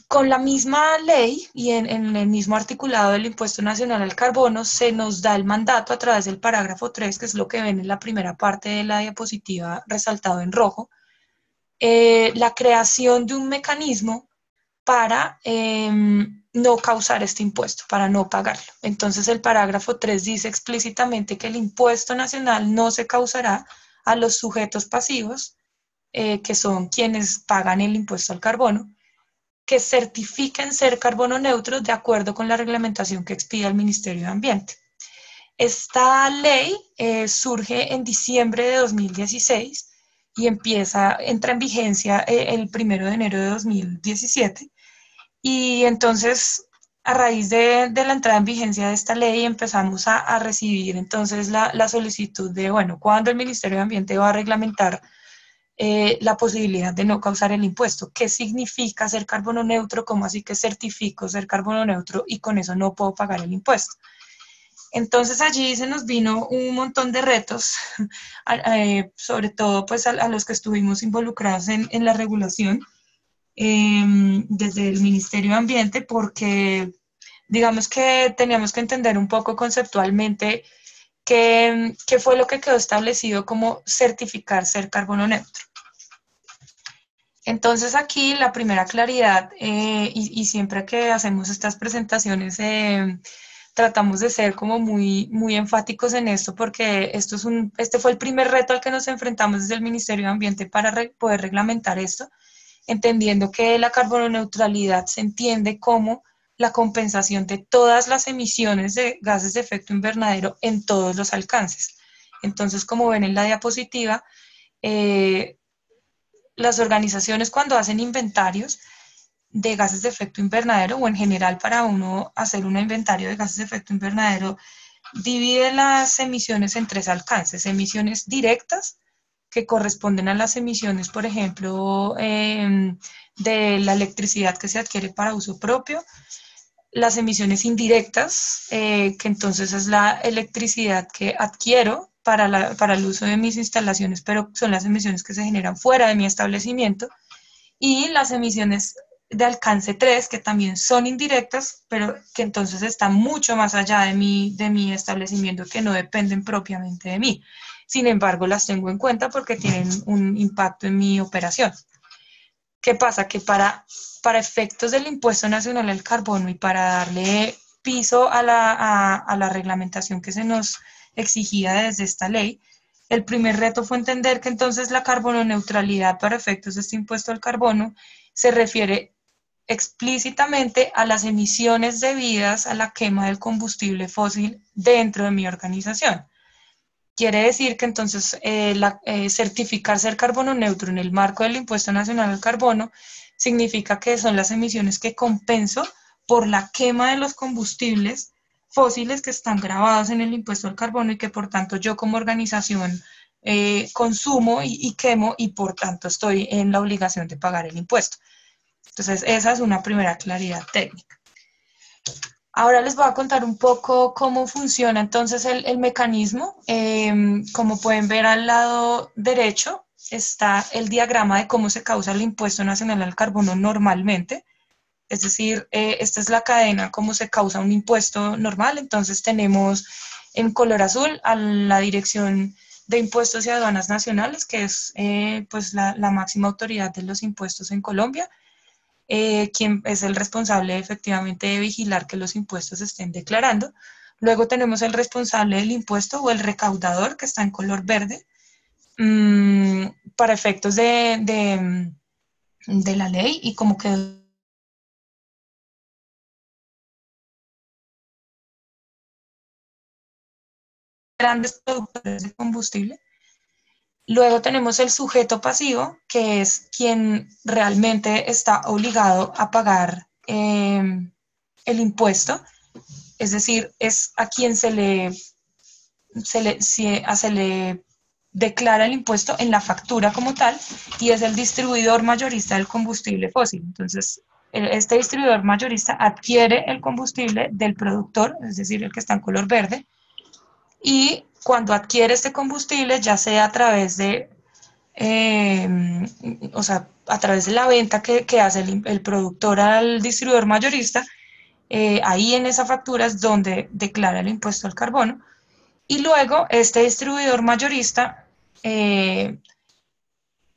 Con la misma ley y en el mismo articulado del Impuesto Nacional al Carbono se nos da el mandato a través del parágrafo 3, que es lo que ven en la primera parte de la diapositiva resaltado en rojo, la creación de un mecanismo para no causar este impuesto, para no pagarlo. Entonces el parágrafo 3 dice explícitamente que el impuesto nacional no se causará a los sujetos pasivos, que son quienes pagan el impuesto al carbono, que certifiquen ser carbono neutro de acuerdo con la reglamentación que expida el Ministerio de Ambiente. Esta ley surge en diciembre de 2016 y entra en vigencia el 1 de enero de 2017. Y entonces, a raíz de la entrada en vigencia de esta ley, empezamos a recibir entonces la solicitud de, bueno, ¿cuándo el Ministerio de Ambiente va a reglamentar la posibilidad de no causar el impuesto? ¿Qué significa ser carbono neutro? ¿Cómo así que certifico ser carbono neutro y con eso no puedo pagar el impuesto? Entonces allí se nos vino un montón de retos, sobre todo pues a los que estuvimos involucrados en la regulación desde el Ministerio de Ambiente, porque digamos que teníamos que entender un poco conceptualmente qué fue lo que quedó establecido como certificar ser carbono neutro. Entonces aquí la primera claridad, y siempre que hacemos estas presentaciones tratamos de ser como muy enfáticos en esto, porque este fue el primer reto al que nos enfrentamos desde el Ministerio de Ambiente para poder reglamentar esto, entendiendo que la carboneutralidad se entiende como la compensación de todas las emisiones de gases de efecto invernadero en todos los alcances. Entonces, como ven en la diapositiva, las organizaciones cuando hacen inventarios de gases de efecto invernadero, o en general para uno hacer un inventario de gases de efecto invernadero, divide las emisiones en 3 alcances: emisiones directas, que corresponden a las emisiones, por ejemplo, de la electricidad que se adquiere para uso propio; las emisiones indirectas, que entonces es la electricidad que adquiero para el uso de mis instalaciones, pero son las emisiones que se generan fuera de mi establecimiento; y las emisiones de alcance 3, que también son indirectas, pero que entonces están mucho más allá de mi establecimiento, que no dependen propiamente de mí. Sin embargo, las tengo en cuenta porque tienen un impacto en mi operación. ¿Qué pasa? Que para efectos del Impuesto Nacional al Carbono y para darle piso a la reglamentación que se nos exigía desde esta ley, el primer reto fue entender que entonces la carbononeutralidad para efectos de este impuesto al carbono se refiere explícitamente a las emisiones debidas a la quema del combustible fósil dentro de mi organización. Quiere decir que entonces certificar ser carbono neutro en el marco del Impuesto Nacional al Carbono significa que son las emisiones que compenso por la quema de los combustibles fósiles que están grabados en el impuesto al carbono y que por tanto yo como organización consumo y quemo, y por tanto estoy en la obligación de pagar el impuesto. Entonces esa es una primera claridad técnica. Ahora les voy a contar un poco cómo funciona entonces el mecanismo. Como pueden ver al lado derecho está el diagrama de cómo se causa el Impuesto Nacional al Carbono normalmente. Es decir, esta es la cadena, cómo se causa un impuesto normal. Entonces tenemos en color azul a la Dirección de Impuestos y Aduanas Nacionales, que es pues la máxima autoridad de los impuestos en Colombia, quien es el responsable efectivamente de vigilar que los impuestos se estén declarando. Luego tenemos el responsable del impuesto o el recaudador, que está en color verde, para efectos de la ley y como que grandes productores de combustible. Luego tenemos el sujeto pasivo, que es quien realmente está obligado a pagar el impuesto, es decir, es a quien se le declara el impuesto en la factura como tal y es el distribuidor mayorista del combustible fósil. Entonces, este distribuidor mayorista adquiere el combustible del productor, es decir, el que está en color verde, y cuando adquiere este combustible, ya sea a través de, o sea, a través de la venta que hace el productor al distribuidor mayorista, ahí en esa factura es donde declara el impuesto al carbono. Y luego este distribuidor mayorista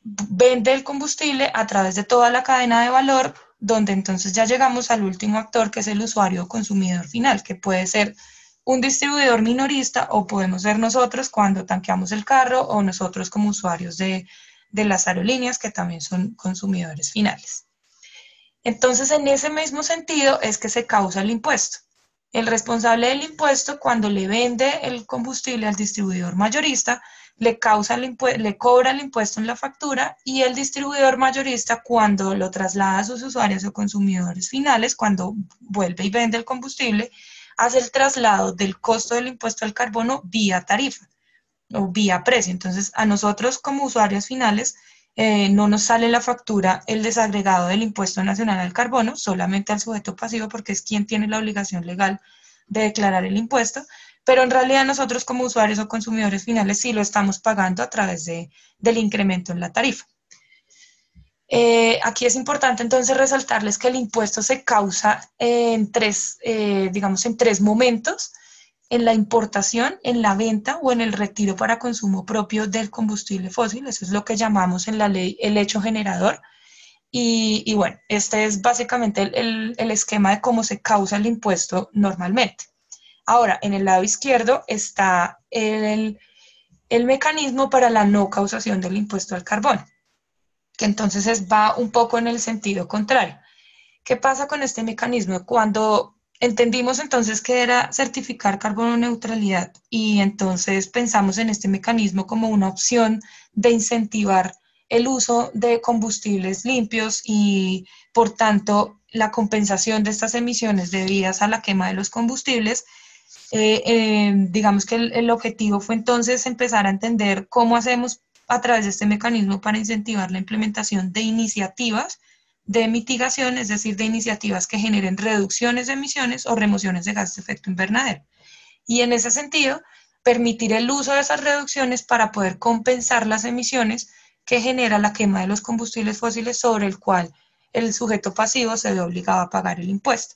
vende el combustible a través de toda la cadena de valor, donde entonces ya llegamos al último actor, que es el usuario o consumidor final, que puede ser un distribuidor minorista o podemos ser nosotros cuando tanqueamos el carro o nosotros como usuarios de las aerolíneas, que también son consumidores finales. Entonces, en ese mismo sentido es que se causa el impuesto. El responsable del impuesto, cuando le vende el combustible al distribuidor mayorista, le cobra el impuesto en la factura, y el distribuidor mayorista, cuando lo traslada a sus usuarios o consumidores finales, cuando vuelve y vende el combustible, hace el traslado del costo del impuesto al carbono vía tarifa o vía precio. Entonces, a nosotros como usuarios finales no nos sale en la factura el desagregado del impuesto nacional al carbono, solamente al sujeto pasivo, porque es quien tiene la obligación legal de declarar el impuesto, pero en realidad nosotros como usuarios o consumidores finales sí lo estamos pagando a través del incremento en la tarifa. Aquí es importante entonces resaltarles que el impuesto se causa en tres momentos: en la importación, en la venta o en el retiro para consumo propio del combustible fósil. Eso es lo que llamamos en la ley el hecho generador. Y bueno, este es básicamente el esquema de cómo se causa el impuesto normalmente. Ahora, en el lado izquierdo está el mecanismo para la no causación del impuesto al carbono, que entonces va un poco en el sentido contrario. ¿Qué pasa con este mecanismo? Cuando entendimos entonces que era certificar carbono neutralidad y entonces pensamos en este mecanismo como una opción de incentivar el uso de combustibles limpios y, por tanto, la compensación de estas emisiones debidas a la quema de los combustibles, digamos que el objetivo fue entonces empezar a entender cómo hacemos a través de este mecanismo para incentivar la implementación de iniciativas de mitigación, es decir, de iniciativas que generen reducciones de emisiones o remociones de gases de efecto invernadero. Y en ese sentido, permitir el uso de esas reducciones para poder compensar las emisiones que genera la quema de los combustibles fósiles, sobre el cual el sujeto pasivo se ve obligado a pagar el impuesto.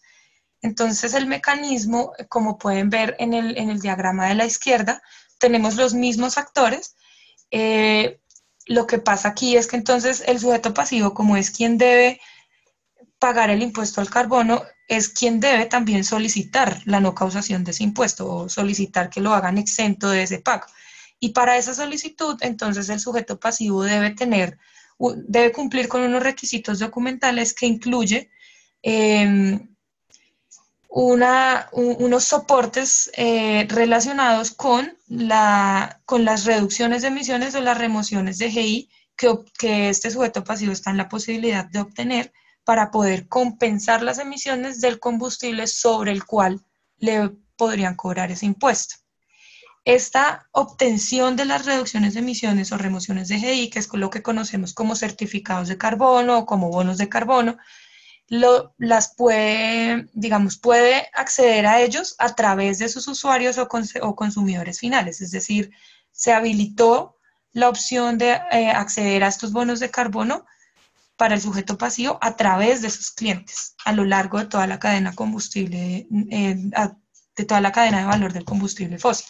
Entonces, el mecanismo, como pueden ver en el diagrama de la izquierda, tenemos los mismos actores. Lo que pasa aquí es que entonces el sujeto pasivo, como es quien debe pagar el impuesto al carbono, es quien debe también solicitar la no causación de ese impuesto o solicitar que lo hagan exento de ese pago. Y para esa solicitud, entonces el sujeto pasivo debe cumplir con unos requisitos documentales que incluye unos soportes relacionados con las reducciones de emisiones o las remociones de GI que este sujeto pasivo está en la posibilidad de obtener para poder compensar las emisiones del combustible sobre el cual le podrían cobrar ese impuesto. Esta obtención de las reducciones de emisiones o remociones de GI, que es lo que conocemos como certificados de carbono o como bonos de carbono, puede acceder a ellos a través de sus usuarios o consumidores finales. Es decir, se habilitó la opción de acceder a estos bonos de carbono para el sujeto pasivo a través de sus clientes a lo largo de toda la cadena combustible, de toda la cadena de valor del combustible fósil.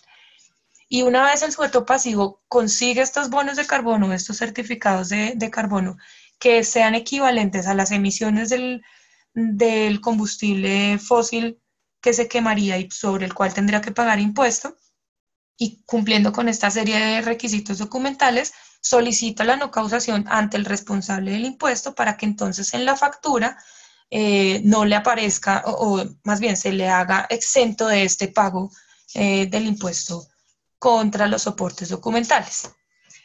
Y una vez el sujeto pasivo consigue estos bonos de carbono, estos certificados de carbono, que sean equivalentes a las emisiones del combustible fósil que se quemaría y sobre el cual tendría que pagar impuesto, y cumpliendo con esta serie de requisitos documentales, solicita la no causación ante el responsable del impuesto para que entonces en la factura no le aparezca, o más bien se le haga exento de este pago del impuesto contra los soportes documentales.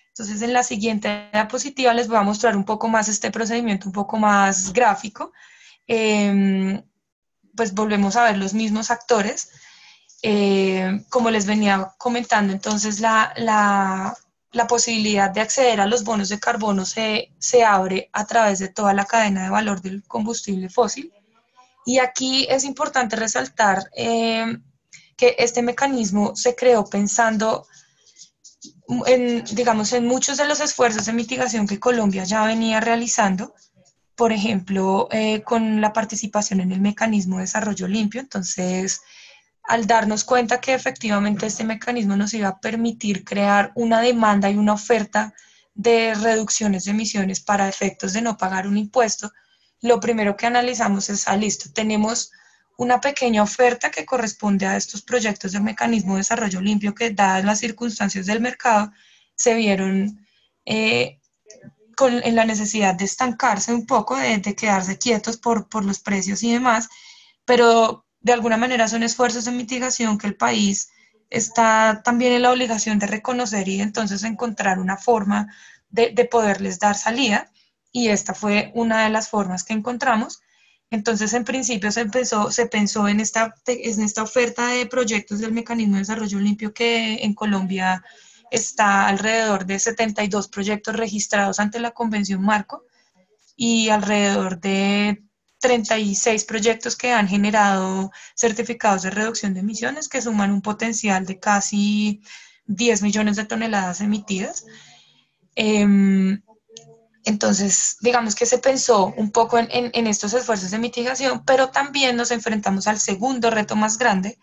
Entonces, en la siguiente diapositiva les voy a mostrar un poco más este procedimiento, un poco más gráfico. Pues volvemos a ver los mismos actores. Como les venía comentando, entonces la la posibilidad de acceder a los bonos de carbono se abre a través de toda la cadena de valor del combustible fósil. Y aquí es importante resaltar que este mecanismo se creó pensando digamos, en muchos de los esfuerzos de mitigación que Colombia ya venía realizando, por ejemplo, con la participación en el mecanismo de desarrollo limpio. Entonces, al darnos cuenta que efectivamente este mecanismo nos iba a permitir crear una demanda y una oferta de reducciones de emisiones para efectos de no pagar un impuesto, lo primero que analizamos es, listo, tenemos una pequeña oferta que corresponde a estos proyectos del mecanismo de desarrollo limpio que, dadas las circunstancias del mercado, se vieron en la necesidad de estancarse un poco, de quedarse quietos por los precios y demás, pero de alguna manera son esfuerzos de mitigación que el país está también en la obligación de reconocer y entonces encontrar una forma de poderles dar salida, y esta fue una de las formas que encontramos. Entonces, en principio se pensó en esta oferta de proyectos del mecanismo de desarrollo limpio, que en Colombia está alrededor de 72 proyectos registrados ante la Convención Marco y alrededor de 36 proyectos que han generado certificados de reducción de emisiones que suman un potencial de casi 10 millones de toneladas emitidas. Entonces, digamos que se pensó un poco en estos esfuerzos de mitigación, pero también nos enfrentamos al segundo reto más grande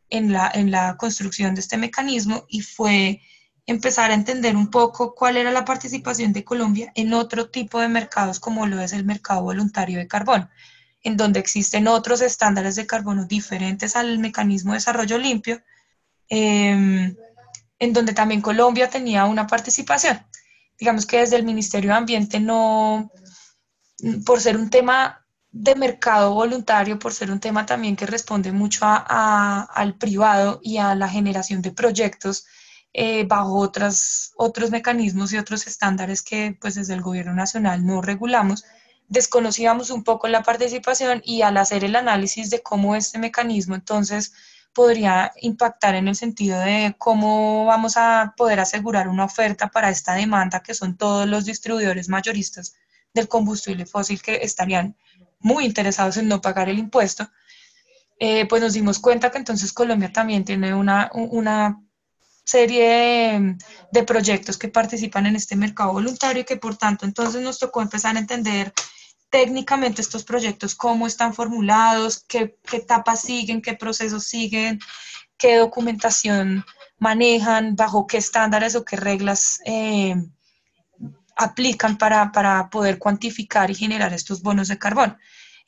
en la construcción de este mecanismo, y fue empezar a entender un poco cuál era la participación de Colombia en otro tipo de mercados, como lo es el mercado voluntario de carbono, en donde existen otros estándares de carbono diferentes al mecanismo de desarrollo limpio, en donde también Colombia tenía una participación. Digamos que desde el Ministerio de Ambiente no, por ser un tema de mercado voluntario, por ser un tema también que responde mucho al privado y a la generación de proyectos bajo otros mecanismos y otros estándares que pues desde el gobierno nacional no regulamos, desconocíamos un poco la participación, y al hacer el análisis de cómo este mecanismo entonces podría impactar en el sentido de cómo vamos a poder asegurar una oferta para esta demanda, que son todos los distribuidores mayoristas del combustible fósil que estarían muy interesados en no pagar el impuesto, pues nos dimos cuenta que entonces Colombia también tiene una serie de proyectos que participan en este mercado voluntario, y que por tanto entonces nos tocó empezar a entender técnicamente estos proyectos, cómo están formulados, qué etapas siguen, qué procesos siguen, qué documentación manejan, bajo qué estándares o qué reglas aplican para poder cuantificar y generar estos bonos de carbono.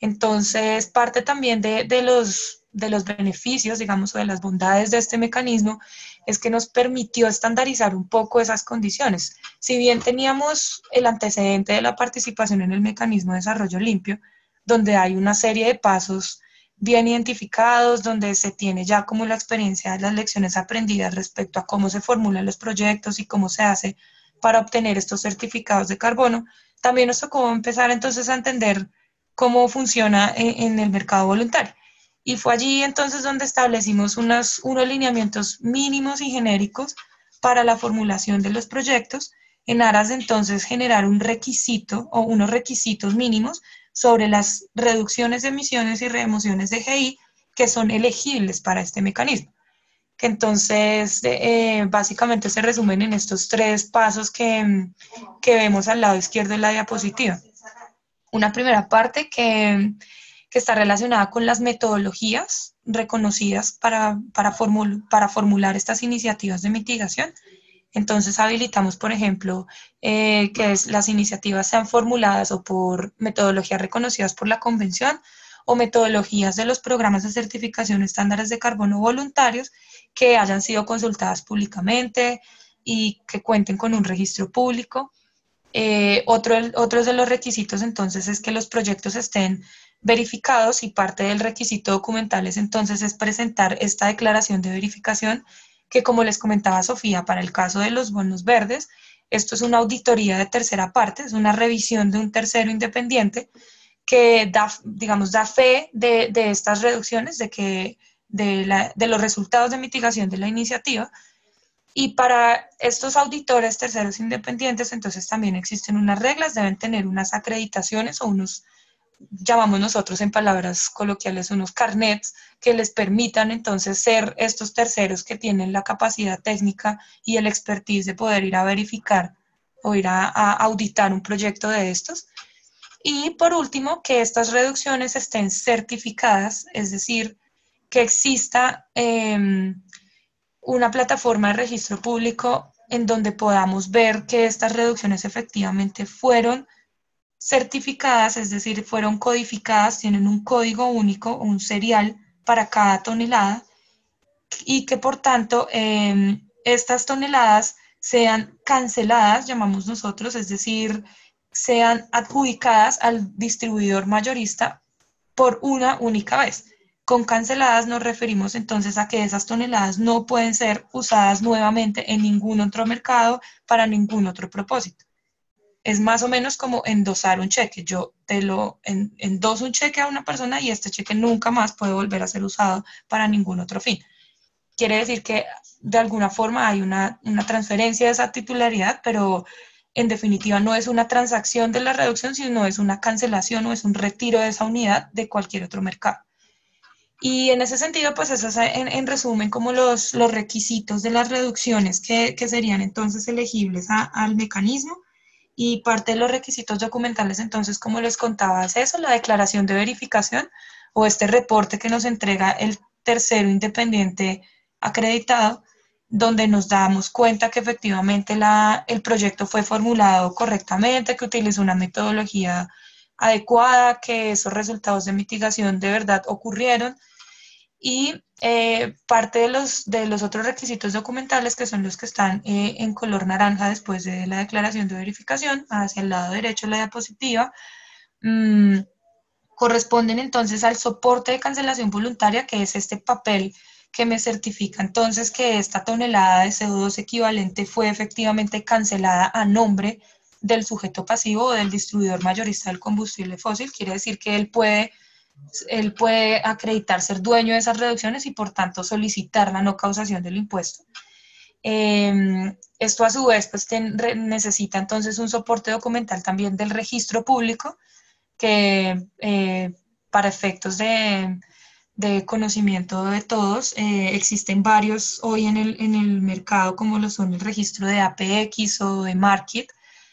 Entonces, parte también de los beneficios, digamos, o de las bondades de este mecanismo, es que nos permitió estandarizar un poco esas condiciones. Si bien teníamos el antecedente de la participación en el mecanismo de desarrollo limpio, donde hay una serie de pasos bien identificados, donde se tiene ya como la experiencia de las lecciones aprendidas respecto a cómo se formulan los proyectos y cómo se hace para obtener estos certificados de carbono, también nos tocó empezar entonces a entender cómo funciona en el mercado voluntario. Y fue allí entonces donde establecimos unos lineamientos mínimos y genéricos para la formulación de los proyectos, en aras de entonces generar un requisito o unos requisitos mínimos sobre las reducciones de emisiones y remociones de GI que son elegibles para este mecanismo. Que entonces básicamente se resumen en estos 3 pasos que vemos al lado izquierdo de la diapositiva. Una primera parte que está relacionada con las metodologías reconocidas para formular estas iniciativas de mitigación. Entonces habilitamos, por ejemplo, que las iniciativas sean formuladas o por metodologías reconocidas por la Convención, o metodologías de los programas de certificación estándares de carbono voluntarios que hayan sido consultadas públicamente y que cuenten con un registro público. Otros de los requisitos entonces es que los proyectos estén verificados, y parte del requisito documental entonces es presentar esta declaración de verificación, que como les comentaba Sofía, para el caso de los bonos verdes, esto es una auditoría de tercera parte, es una revisión de un tercero independiente que da fe de estas reducciones, de los resultados de mitigación de la iniciativa, Y para estos auditores terceros independientes, entonces también existen unas reglas, deben tener unas acreditaciones o unos, llamamos nosotros en palabras coloquiales, unos carnets que les permitan entonces ser estos terceros que tienen la capacidad técnica y el expertise de poder ir a verificar o ir a auditar un proyecto de estos. Y por último, que estas reducciones estén certificadas, es decir, que exista una plataforma de registro público en donde podamos ver que estas reducciones efectivamente fueron certificadas, es decir, fueron codificadas, tienen un código único, un serial para cada tonelada, y que por tanto estas toneladas sean canceladas, llamamos nosotros, es decir, sean adjudicadas al distribuidor mayorista por una única vez. Con canceladas nos referimos entonces a que esas toneladas no pueden ser usadas nuevamente en ningún otro mercado para ningún otro propósito. Es más o menos como endosar un cheque. Yo endoso un cheque a una persona y este cheque nunca más puede volver a ser usado para ningún otro fin. Quiere decir que de alguna forma hay una transferencia de esa titularidad, pero en definitiva no es una transacción de la reducción, sino es una cancelación o es un retiro de esa unidad de cualquier otro mercado. Y en ese sentido, pues eso es en resumen como los requisitos de las reducciones que serían entonces elegibles al mecanismo. Y parte de los requisitos documentales, entonces, como les contaba, es eso, la declaración de verificación o este reporte que nos entrega el tercero independiente acreditado, donde nos damos cuenta que efectivamente el proyecto fue formulado correctamente, que utilizó una metodología adecuada, que esos resultados de mitigación de verdad ocurrieron. Y parte de los otros requisitos documentales, que son los que están en color naranja después de la declaración de verificación, hacia el lado derecho de la diapositiva, corresponden entonces al soporte de cancelación voluntaria, que es este papel que me certifica entonces que esta tonelada de CO2 equivalente fue efectivamente cancelada a nombre del sujeto pasivo o del distribuidor mayorista del combustible fósil. Quiere decir que él puede acreditar ser dueño de esas reducciones y por tanto solicitar la no causación del impuesto. Esto a su vez pues, necesita entonces un soporte documental también del registro público que para efectos de conocimiento de todos, existen varios hoy en el mercado como lo son el registro de APX o de Markit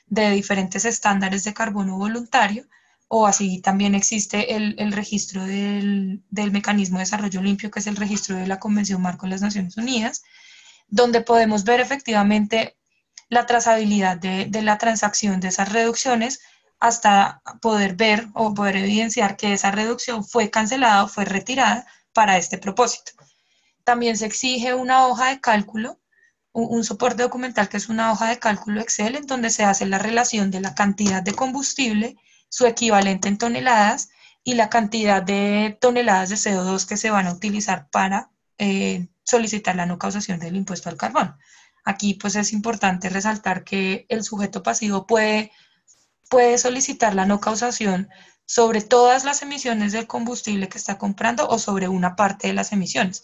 de diferentes estándares de carbono voluntario, o así también existe el registro del Mecanismo de Desarrollo Limpio, que es el registro de la Convención Marco de las Naciones Unidas, donde podemos ver efectivamente la trazabilidad de la transacción de esas reducciones hasta poder ver o poder evidenciar que esa reducción fue cancelada o fue retirada para este propósito. También se exige una hoja de cálculo, un soporte documental que es una hoja de cálculo Excel en donde se hace la relación de la cantidad de combustible, su equivalente en toneladas y la cantidad de toneladas de CO2 que se van a utilizar para solicitar la no causación del impuesto al carbón. Aquí pues es importante resaltar que el sujeto pasivo puede solicitar la no causación sobre todas las emisiones del combustible que está comprando o sobre una parte de las emisiones.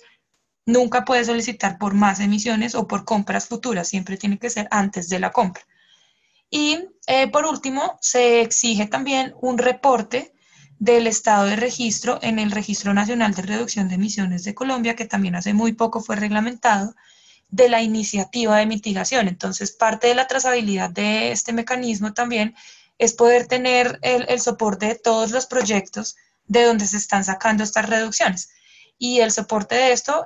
Nunca puede solicitar por más emisiones o por compras futuras, siempre tiene que ser antes de la compra. Y por último, se exige también un reporte del estado de registro en el Registro Nacional de Reducción de Emisiones de Colombia, que también hace muy poco fue reglamentado, de la iniciativa de mitigación. Entonces, parte de la trazabilidad de este mecanismo también es poder tener el soporte de todos los proyectos de donde se están sacando estas reducciones. Y el soporte de esto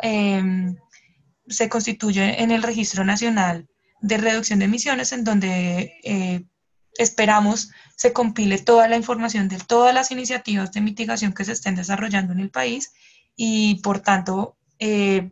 se constituye en el Registro Nacional de Reducción de Emisiones, en donde esperamos se compile toda la información de todas las iniciativas de mitigación que se estén desarrollando en el país y, por tanto,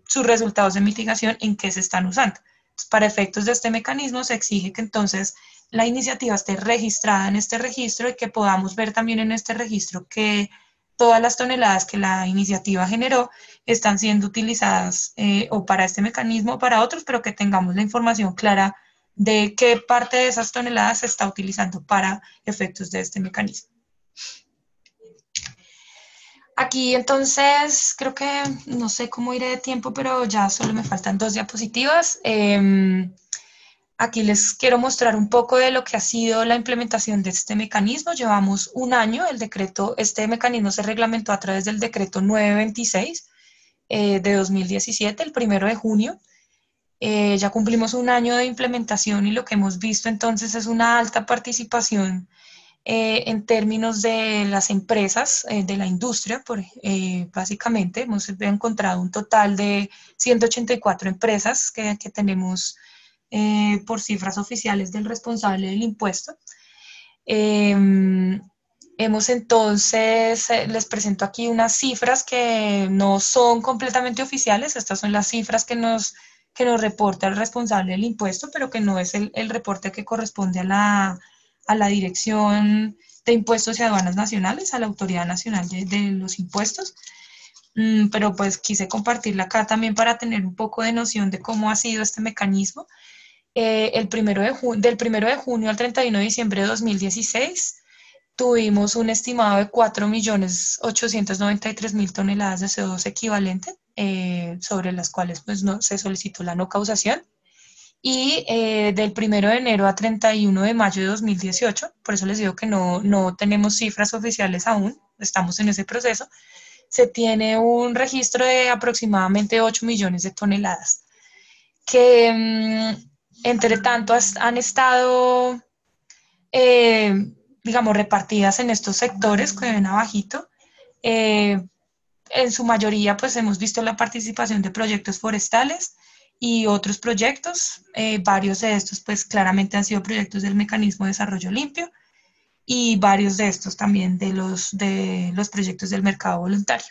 sus resultados de mitigación en qué se están usando. Entonces, para efectos de este mecanismo se exige que entonces la iniciativa esté registrada en este registro y que podamos ver también en este registro que todas las toneladas que la iniciativa generó están siendo utilizadas o para este mecanismo o para otros, pero que tengamos la información clara de qué parte de esas toneladas se está utilizando para efectos de este mecanismo. Aquí entonces creo que no sé cómo iré de tiempo, pero ya solo me faltan 2 diapositivas. Aquí les quiero mostrar un poco de lo que ha sido la implementación de este mecanismo. Llevamos un año, este mecanismo se reglamentó a través del decreto 926 de 2017, el 1 de junio. Ya cumplimos un año de implementación y lo que hemos visto entonces es una alta participación en términos de las empresas, de la industria, básicamente. Hemos encontrado un total de 184 empresas que tenemos por cifras oficiales del responsable del impuesto. Hemos entonces, les presento aquí unas cifras que no son completamente oficiales. Estas son las cifras que nos reporta el responsable del impuesto, pero que no es el reporte que corresponde a la Dirección de Impuestos y Aduanas Nacionales, a la Autoridad Nacional de los Impuestos. Pero pues quise compartirla acá también para tener un poco de noción de cómo ha sido este mecanismo. Del 1 de junio al 31 de diciembre de 2016, tuvimos un estimado de 4.893.000 toneladas de CO2 equivalente, sobre las cuales pues, se solicitó la no causación. Y del 1 de enero a 31 de mayo de 2018, por eso les digo que no tenemos cifras oficiales aún, estamos en ese proceso, se tiene un registro de aproximadamente 8 millones de toneladas, que entre tanto han estado, digamos, repartidas en estos sectores que ven abajito. En su mayoría, pues hemos visto la participación de proyectos forestales y otros proyectos. Varios de estos, pues claramente han sido proyectos del Mecanismo de Desarrollo Limpio y varios de estos también de los proyectos del mercado voluntario.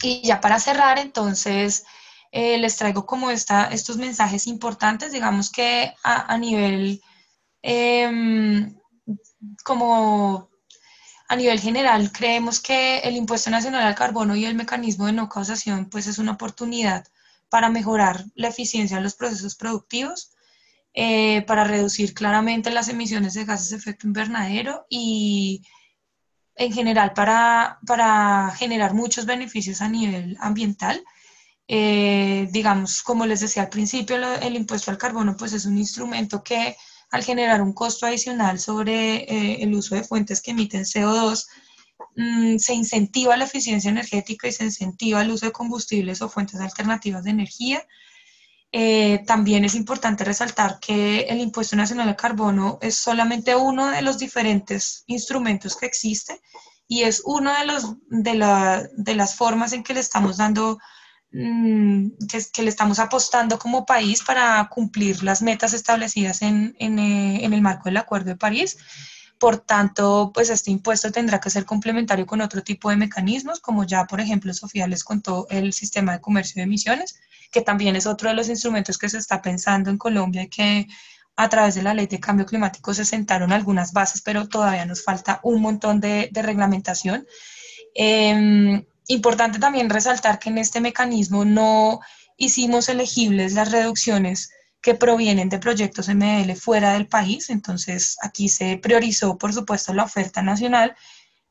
Y ya para cerrar, entonces, les traigo como estos mensajes importantes, digamos que a nivel como a nivel general, creemos que el Impuesto Nacional al Carbono y el mecanismo de no causación pues es una oportunidad para mejorar la eficiencia en los procesos productivos, para reducir claramente las emisiones de gases de efecto invernadero y en general para generar muchos beneficios a nivel ambiental. Digamos, como les decía al principio, el impuesto al carbono pues es un instrumento que al generar un costo adicional sobre el uso de fuentes que emiten CO2, se incentiva la eficiencia energética y se incentiva el uso de combustibles o fuentes alternativas de energía. También es importante resaltar que el Impuesto Nacional al Carbono es solamente uno de los diferentes instrumentos que existe y es uno de las formas en que le estamos dando, que le estamos apostando como país para cumplir las metas establecidas en el marco del Acuerdo de París. Por tanto, pues este impuesto tendrá que ser complementario con otro tipo de mecanismos, como ya, por ejemplo, Sofía les contó, el sistema de comercio de emisiones, que también es otro de los instrumentos que se está pensando en Colombia y que a través de la Ley de Cambio Climático se sentaron algunas bases, pero todavía nos falta un montón de reglamentación. Importante también resaltar que en este mecanismo no hicimos elegibles las reducciones que provienen de proyectos MDL fuera del país, entonces aquí se priorizó, por supuesto, la oferta nacional,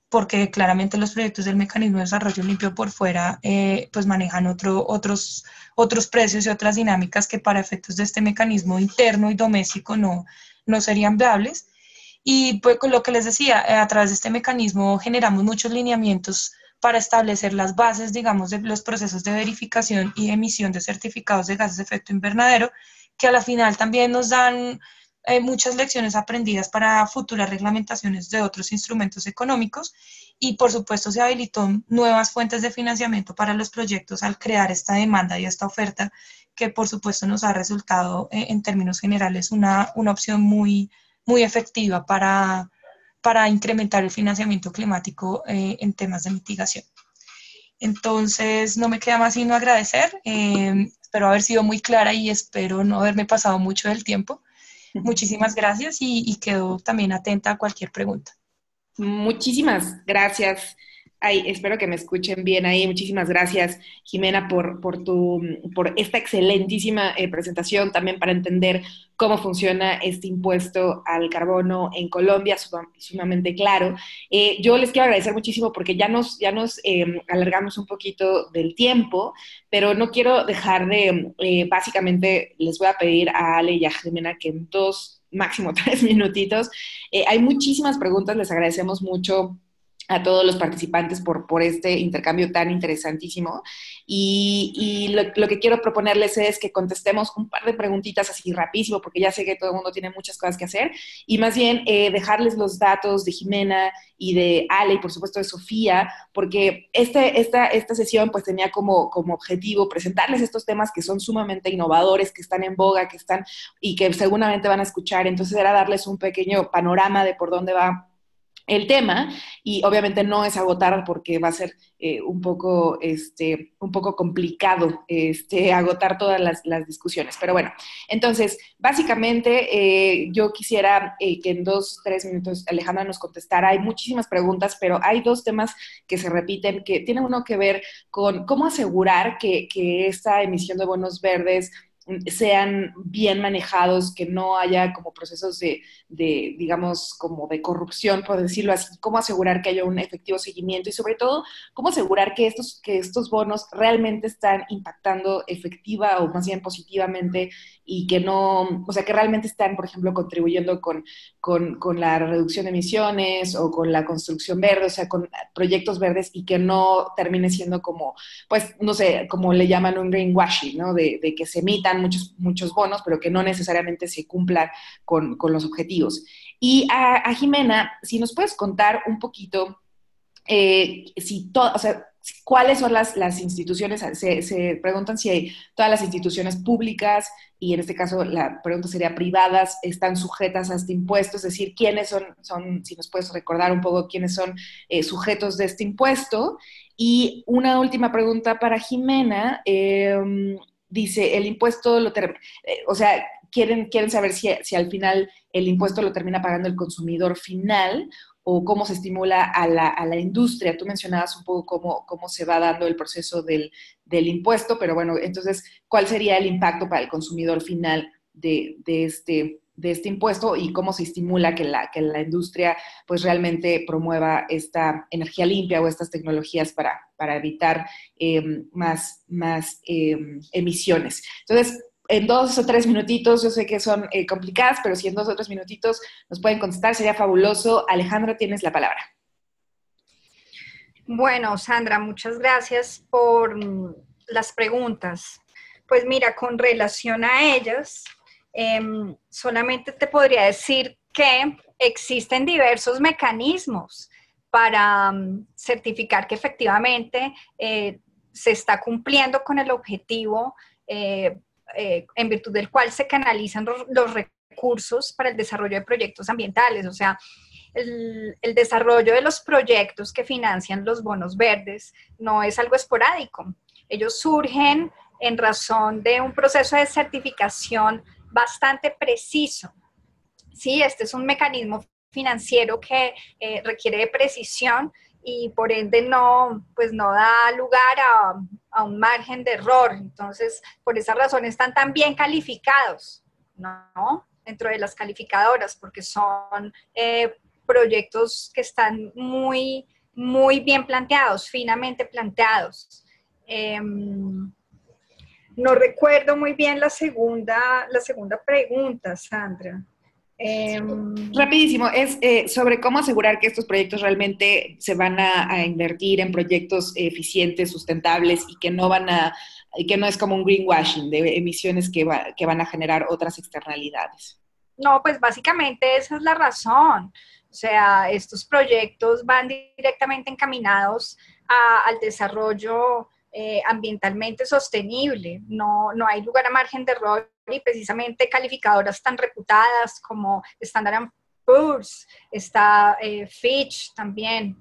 porque claramente los proyectos del Mecanismo de Desarrollo Limpio por fuera pues manejan otros precios y otras dinámicas que para efectos de este mecanismo interno y doméstico no serían viables. Y pues con lo que les decía, a través de este mecanismo generamos muchos lineamientos para establecer las bases, digamos, de los procesos de verificación y emisión de certificados de gases de efecto invernadero, que a la final también nos dan muchas lecciones aprendidas para futuras reglamentaciones de otros instrumentos económicos y por supuesto se habilitó nuevas fuentes de financiamiento para los proyectos al crear esta demanda y esta oferta que por supuesto nos ha resultado en términos generales una opción muy, muy efectiva para incrementar el financiamiento climático en temas de mitigación. Entonces no me queda más sino agradecer, espero haber sido muy clara y espero no haberme pasado mucho del tiempo. Muchísimas gracias y quedo también atenta a cualquier pregunta. Muchísimas gracias, Ay, espero que me escuchen bien ahí. Muchísimas gracias, Jimena, por esta excelentísima presentación, también para entender cómo funciona este impuesto al carbono en Colombia, sumamente claro. Yo les quiero agradecer muchísimo porque ya nos alargamos un poquito del tiempo, pero no quiero dejar de, básicamente, les voy a pedir a Ale y a Jimena que en 2, máximo 3 minutitos, hay muchísimas preguntas, les agradecemos mucho a todos los participantes por este intercambio tan interesantísimo. Y lo que quiero proponerles es que contestemos un par de preguntitas así rapidísimo, porque ya sé que todo el mundo tiene muchas cosas que hacer, y más bien dejarles los datos de Jimena y de Ale, y por supuesto de Sofía, porque esta sesión pues tenía como objetivo presentarles estos temas que son sumamente innovadores, que están en boga, que están y que seguramente van a escuchar. Entonces era darles un pequeño panorama de por dónde va el tema, y obviamente no es agotar porque va a ser un poco complicado agotar todas las discusiones. Pero bueno, entonces, básicamente yo quisiera que en 2, 3 minutos Alejandra nos contestara. Hay muchísimas preguntas, pero hay 2 temas que se repiten, que tienen uno que ver con cómo asegurar que esta emisión de bonos verdes sean bien manejados, que no haya como procesos digamos, como de corrupción, por decirlo así, cómo asegurar que haya un efectivo seguimiento y sobre todo, cómo asegurar que estos bonos realmente están impactando efectiva o más bien positivamente y que no, o sea, que realmente están, por ejemplo, contribuyendo con la reducción de emisiones o con la construcción verde, o sea, con proyectos verdes y que no termine siendo como, pues, no sé, como le llaman un greenwashing, ¿no? De que se emitan muchos bonos, pero que no necesariamente se cumplan con los objetivos. Y a Jimena, si nos puedes contar un poquito, o sea, cuáles son las instituciones, se preguntan si todas las instituciones públicas, y en este caso la pregunta sería privadas, están sujetas a este impuesto, es decir, quiénes son si nos puedes recordar un poco quiénes son sujetos de este impuesto. Y una última pregunta para Jimena, dice, el impuesto o sea, quieren saber si al final el impuesto lo termina pagando el consumidor final o cómo se estimula a la industria. Tú mencionabas un poco cómo se va dando el proceso del impuesto, pero bueno, entonces, ¿cuál sería el impacto para el consumidor final de este impuesto y cómo se estimula que la industria pues realmente promueva esta energía limpia o estas tecnologías para evitar más emisiones? Entonces, en 2 o 3 minutitos, yo sé que son complicadas, pero si en 2 o 3 minutitos nos pueden contestar, sería fabuloso. Alejandra, tienes la palabra. Bueno, Sandra, muchas gracias por las preguntas. Pues mira, con relación a ellas, solamente te podría decir que existen diversos mecanismos para certificar que efectivamente se está cumpliendo con el objetivo en virtud del cual se canalizan los recursos para el desarrollo de proyectos ambientales. O sea, el desarrollo de los proyectos que financian los bonos verdes no es algo esporádico. Ellos surgen en razón de un proceso de certificación bastante preciso. Sí, este es un mecanismo financiero que requiere de precisión y por ende no da lugar a un margen de error. Entonces, por esa razón están tan bien calificados, ¿no? Dentro de las calificadoras, porque son proyectos que están muy, muy bien planteados, finamente planteados. No recuerdo muy bien la segunda pregunta, Sandra. Rapidísimo, es sobre cómo asegurar que estos proyectos realmente se van a invertir en proyectos eficientes, sustentables y que no es como un greenwashing de emisiones que van a generar otras externalidades. No, pues básicamente esa es la razón. O sea, estos proyectos van directamente encaminados al desarrollo ambientalmente sostenible. No hay lugar a margen de error y precisamente calificadoras tan reputadas como Standard & Poor's, está Fitch también,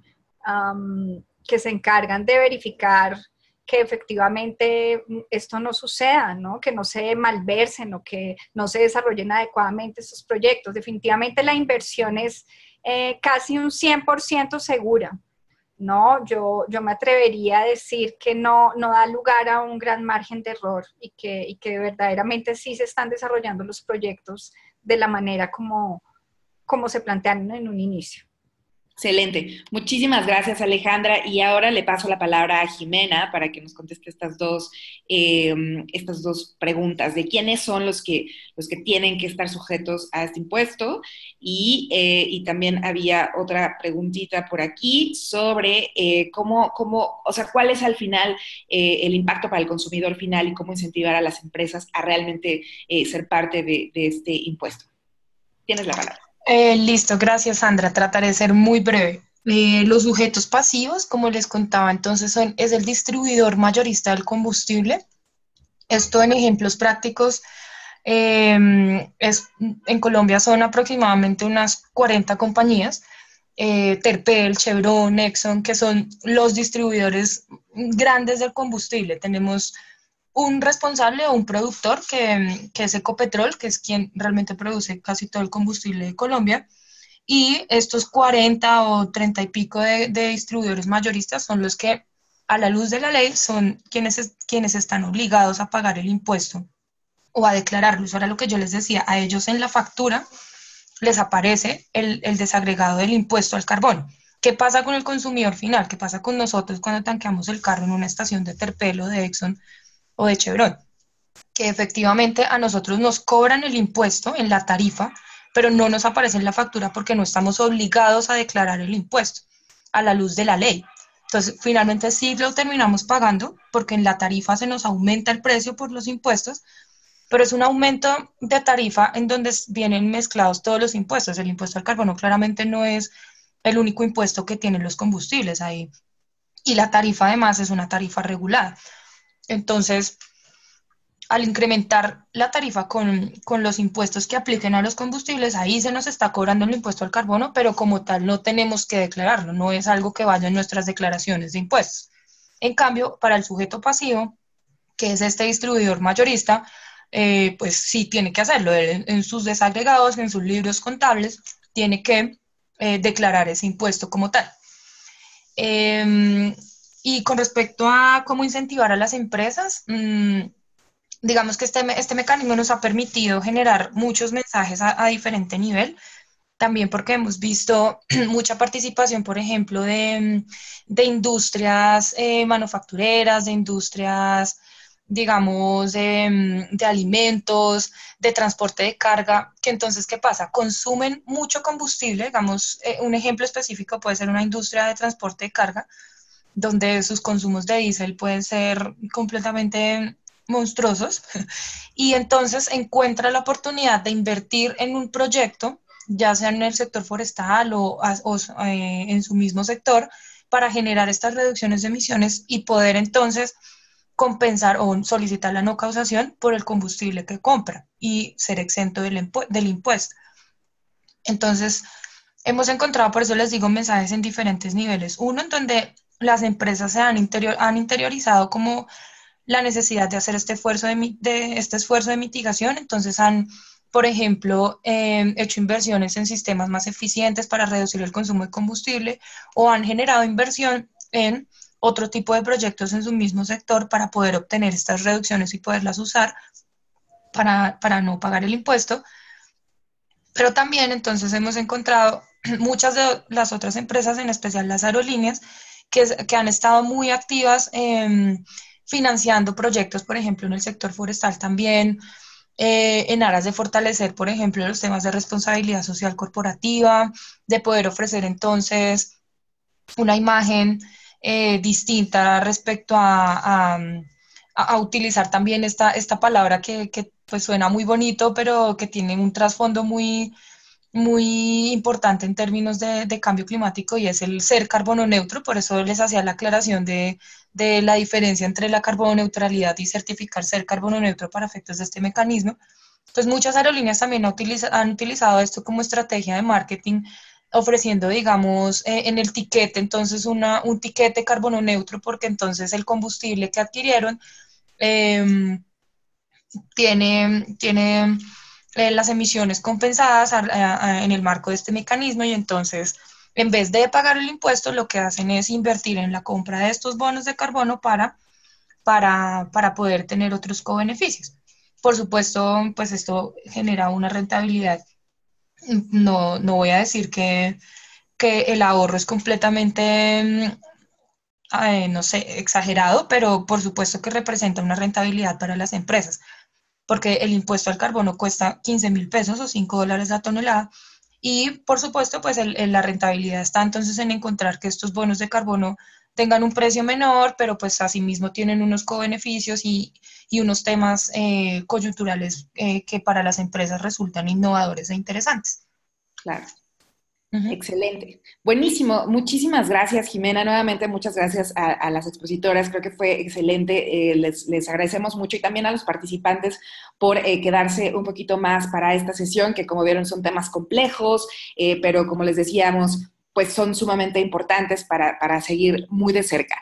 que se encargan de verificar que efectivamente esto no suceda, ¿no? Que no se malversen o que no se desarrollen adecuadamente estos proyectos. Definitivamente la inversión es casi un 100% segura. No, yo me atrevería a decir que no da lugar a un gran margen de error y que verdaderamente sí se están desarrollando los proyectos de la manera como se plantearon en un inicio. Excelente. Muchísimas gracias, Alejandra. Y ahora le paso la palabra a Jimena para que nos conteste estas dos preguntas de quiénes son los que tienen que estar sujetos a este impuesto. Y también había otra preguntita por aquí sobre o sea, cuál es al final el impacto para el consumidor final y cómo incentivar a las empresas a realmente ser parte de este impuesto. Tienes la palabra. Listo, gracias Sandra. Trataré de ser muy breve. Los sujetos pasivos, como les contaba, entonces es el distribuidor mayorista del combustible. Esto en ejemplos prácticos, en Colombia son aproximadamente unas 40 compañías, Terpel, Chevron, Exxon, que son los distribuidores grandes del combustible. Tenemos un responsable o un productor que es Ecopetrol, que es quien realmente produce casi todo el combustible de Colombia, y estos 40 o 30 y pico de distribuidores mayoristas son los que, a la luz de la ley, son quienes están obligados a pagar el impuesto o a declararlo. Eso era lo que yo les decía, a ellos en la factura les aparece el desagregado del impuesto al carbón. ¿Qué pasa con el consumidor final? ¿Qué pasa con nosotros cuando tanqueamos el carro en una estación de Terpel o de Exxon o de Chevron? Que efectivamente a nosotros nos cobran el impuesto en la tarifa, pero no nos aparece en la factura porque no estamos obligados a declarar el impuesto a la luz de la ley. Entonces, finalmente sí lo terminamos pagando porque en la tarifa se nos aumenta el precio por los impuestos, pero es un aumento de tarifa en donde vienen mezclados todos los impuestos. El impuesto al carbono claramente no es el único impuesto que tienen los combustibles ahí. Y la tarifa además es una tarifa regulada. Entonces, al incrementar la tarifa con los impuestos que apliquen a los combustibles, ahí se nos está cobrando el impuesto al carbono, pero como tal no tenemos que declararlo, no es algo que vaya en nuestras declaraciones de impuestos. En cambio, para el sujeto pasivo, que es este distribuidor mayorista, pues sí tiene que hacerlo. En sus desagregados, en sus libros contables, tiene que declarar ese impuesto como tal. Y con respecto a cómo incentivar a las empresas, digamos que este mecanismo nos ha permitido generar muchos mensajes a diferente nivel, también porque hemos visto mucha participación, por ejemplo, de industrias manufactureras, de industrias, digamos, de alimentos, de transporte de carga, que entonces, ¿qué pasa? Consumen mucho combustible, digamos, un ejemplo específico puede ser una industria de transporte de carga, donde sus consumos de diésel pueden ser completamente monstruosos, y entonces encuentra la oportunidad de invertir en un proyecto, ya sea en el sector forestal o en su mismo sector, para generar estas reducciones de emisiones y poder entonces compensar o solicitar la no causación por el combustible que compra y ser exento del impuesto. Entonces, hemos encontrado, por eso les digo, mensajes en diferentes niveles. Uno, en donde las empresas han interiorizado como la necesidad de hacer este esfuerzo de mitigación, entonces han, por ejemplo, hecho inversiones en sistemas más eficientes para reducir el consumo de combustible, o han generado inversión en otro tipo de proyectos en su mismo sector para poder obtener estas reducciones y poderlas usar para no pagar el impuesto. Pero también entonces hemos encontrado muchas de las otras empresas, en especial las aerolíneas, que han estado muy activas financiando proyectos, por ejemplo, en el sector forestal también, en aras de fortalecer, por ejemplo, los temas de responsabilidad social corporativa, de poder ofrecer entonces una imagen distinta respecto a utilizar también esta palabra que pues suena muy bonito, pero que tiene un trasfondo muy importante en términos de cambio climático, y es el ser carbono neutro. Por eso les hacía la aclaración de la diferencia entre la carbono neutralidad y certificar ser carbono neutro para efectos de este mecanismo. Pues muchas aerolíneas también han utilizado esto como estrategia de marketing, ofreciendo, digamos, en el tiquete, entonces un tiquete carbono neutro, porque entonces el combustible que adquirieron tiene las emisiones compensadas en el marco de este mecanismo, y entonces En vez de pagar el impuesto, lo que hacen es invertir en la compra de estos bonos de carbono para poder tener otros co-beneficios. Por supuesto, pues esto genera una rentabilidad. No voy a decir que el ahorro es completamente, no sé, exagerado, pero por supuesto que representa una rentabilidad para las empresas, porque el impuesto al carbono cuesta 15.000 pesos o $5 la tonelada, y por supuesto, pues la rentabilidad está entonces en encontrar que estos bonos de carbono tengan un precio menor, pero pues asimismo tienen unos co-beneficios y unos temas coyunturales que para las empresas resultan innovadores e interesantes. Claro. Excelente. Buenísimo. Muchísimas gracias, Jimena. Nuevamente, muchas gracias a las expositoras. Creo que fue excelente. Les agradecemos mucho y también a los participantes por quedarse un poquito más para esta sesión, que como vieron son temas complejos, pero como les decíamos, pues son sumamente importantes para seguir muy de cerca.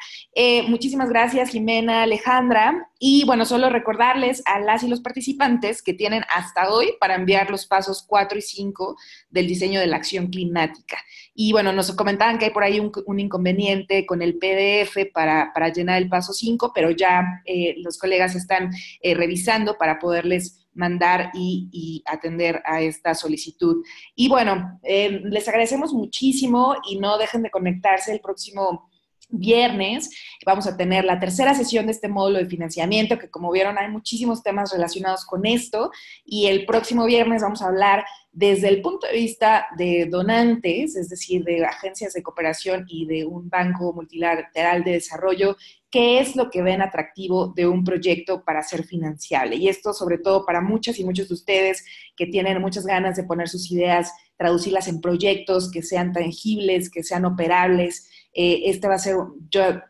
Muchísimas gracias, Jimena, Alejandra. Y bueno, solo recordarles a las y los participantes que tienen hasta hoy para enviar los pasos 4 y 5 del diseño de la acción climática. Y bueno, nos comentaban que hay por ahí un inconveniente con el PDF para llenar el paso 5, pero ya los colegas están revisando para poderles mandar y atender a esta solicitud. Y bueno, les agradecemos muchísimo y no dejen de conectarse el próximo viernes. Vamos a tener la tercera sesión de este módulo de financiamiento, que como vieron hay muchísimos temas relacionados con esto, y el próximo viernes vamos a hablar desde el punto de vista de donantes, es decir, de agencias de cooperación y de un banco multilateral de desarrollo, qué es lo que ven atractivo de un proyecto para ser financiable. Y esto sobre todo para muchas y muchos de ustedes que tienen muchas ganas de poner sus ideas, traducirlas en proyectos que sean tangibles, que sean operables. Este va a ser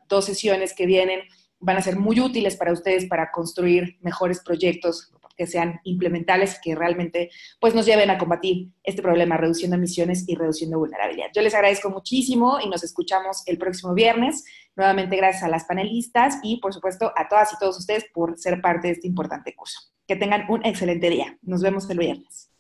2 sesiones que vienen, van a ser muy útiles para ustedes para construir mejores proyectos que sean implementables, que realmente pues nos lleven a combatir este problema, reduciendo emisiones y reduciendo vulnerabilidad. Yo les agradezco muchísimo y nos escuchamos el próximo viernes. Nuevamente gracias a las panelistas y por supuesto a todas y todos ustedes por ser parte de este importante curso. Que tengan un excelente día. Nos vemos el viernes.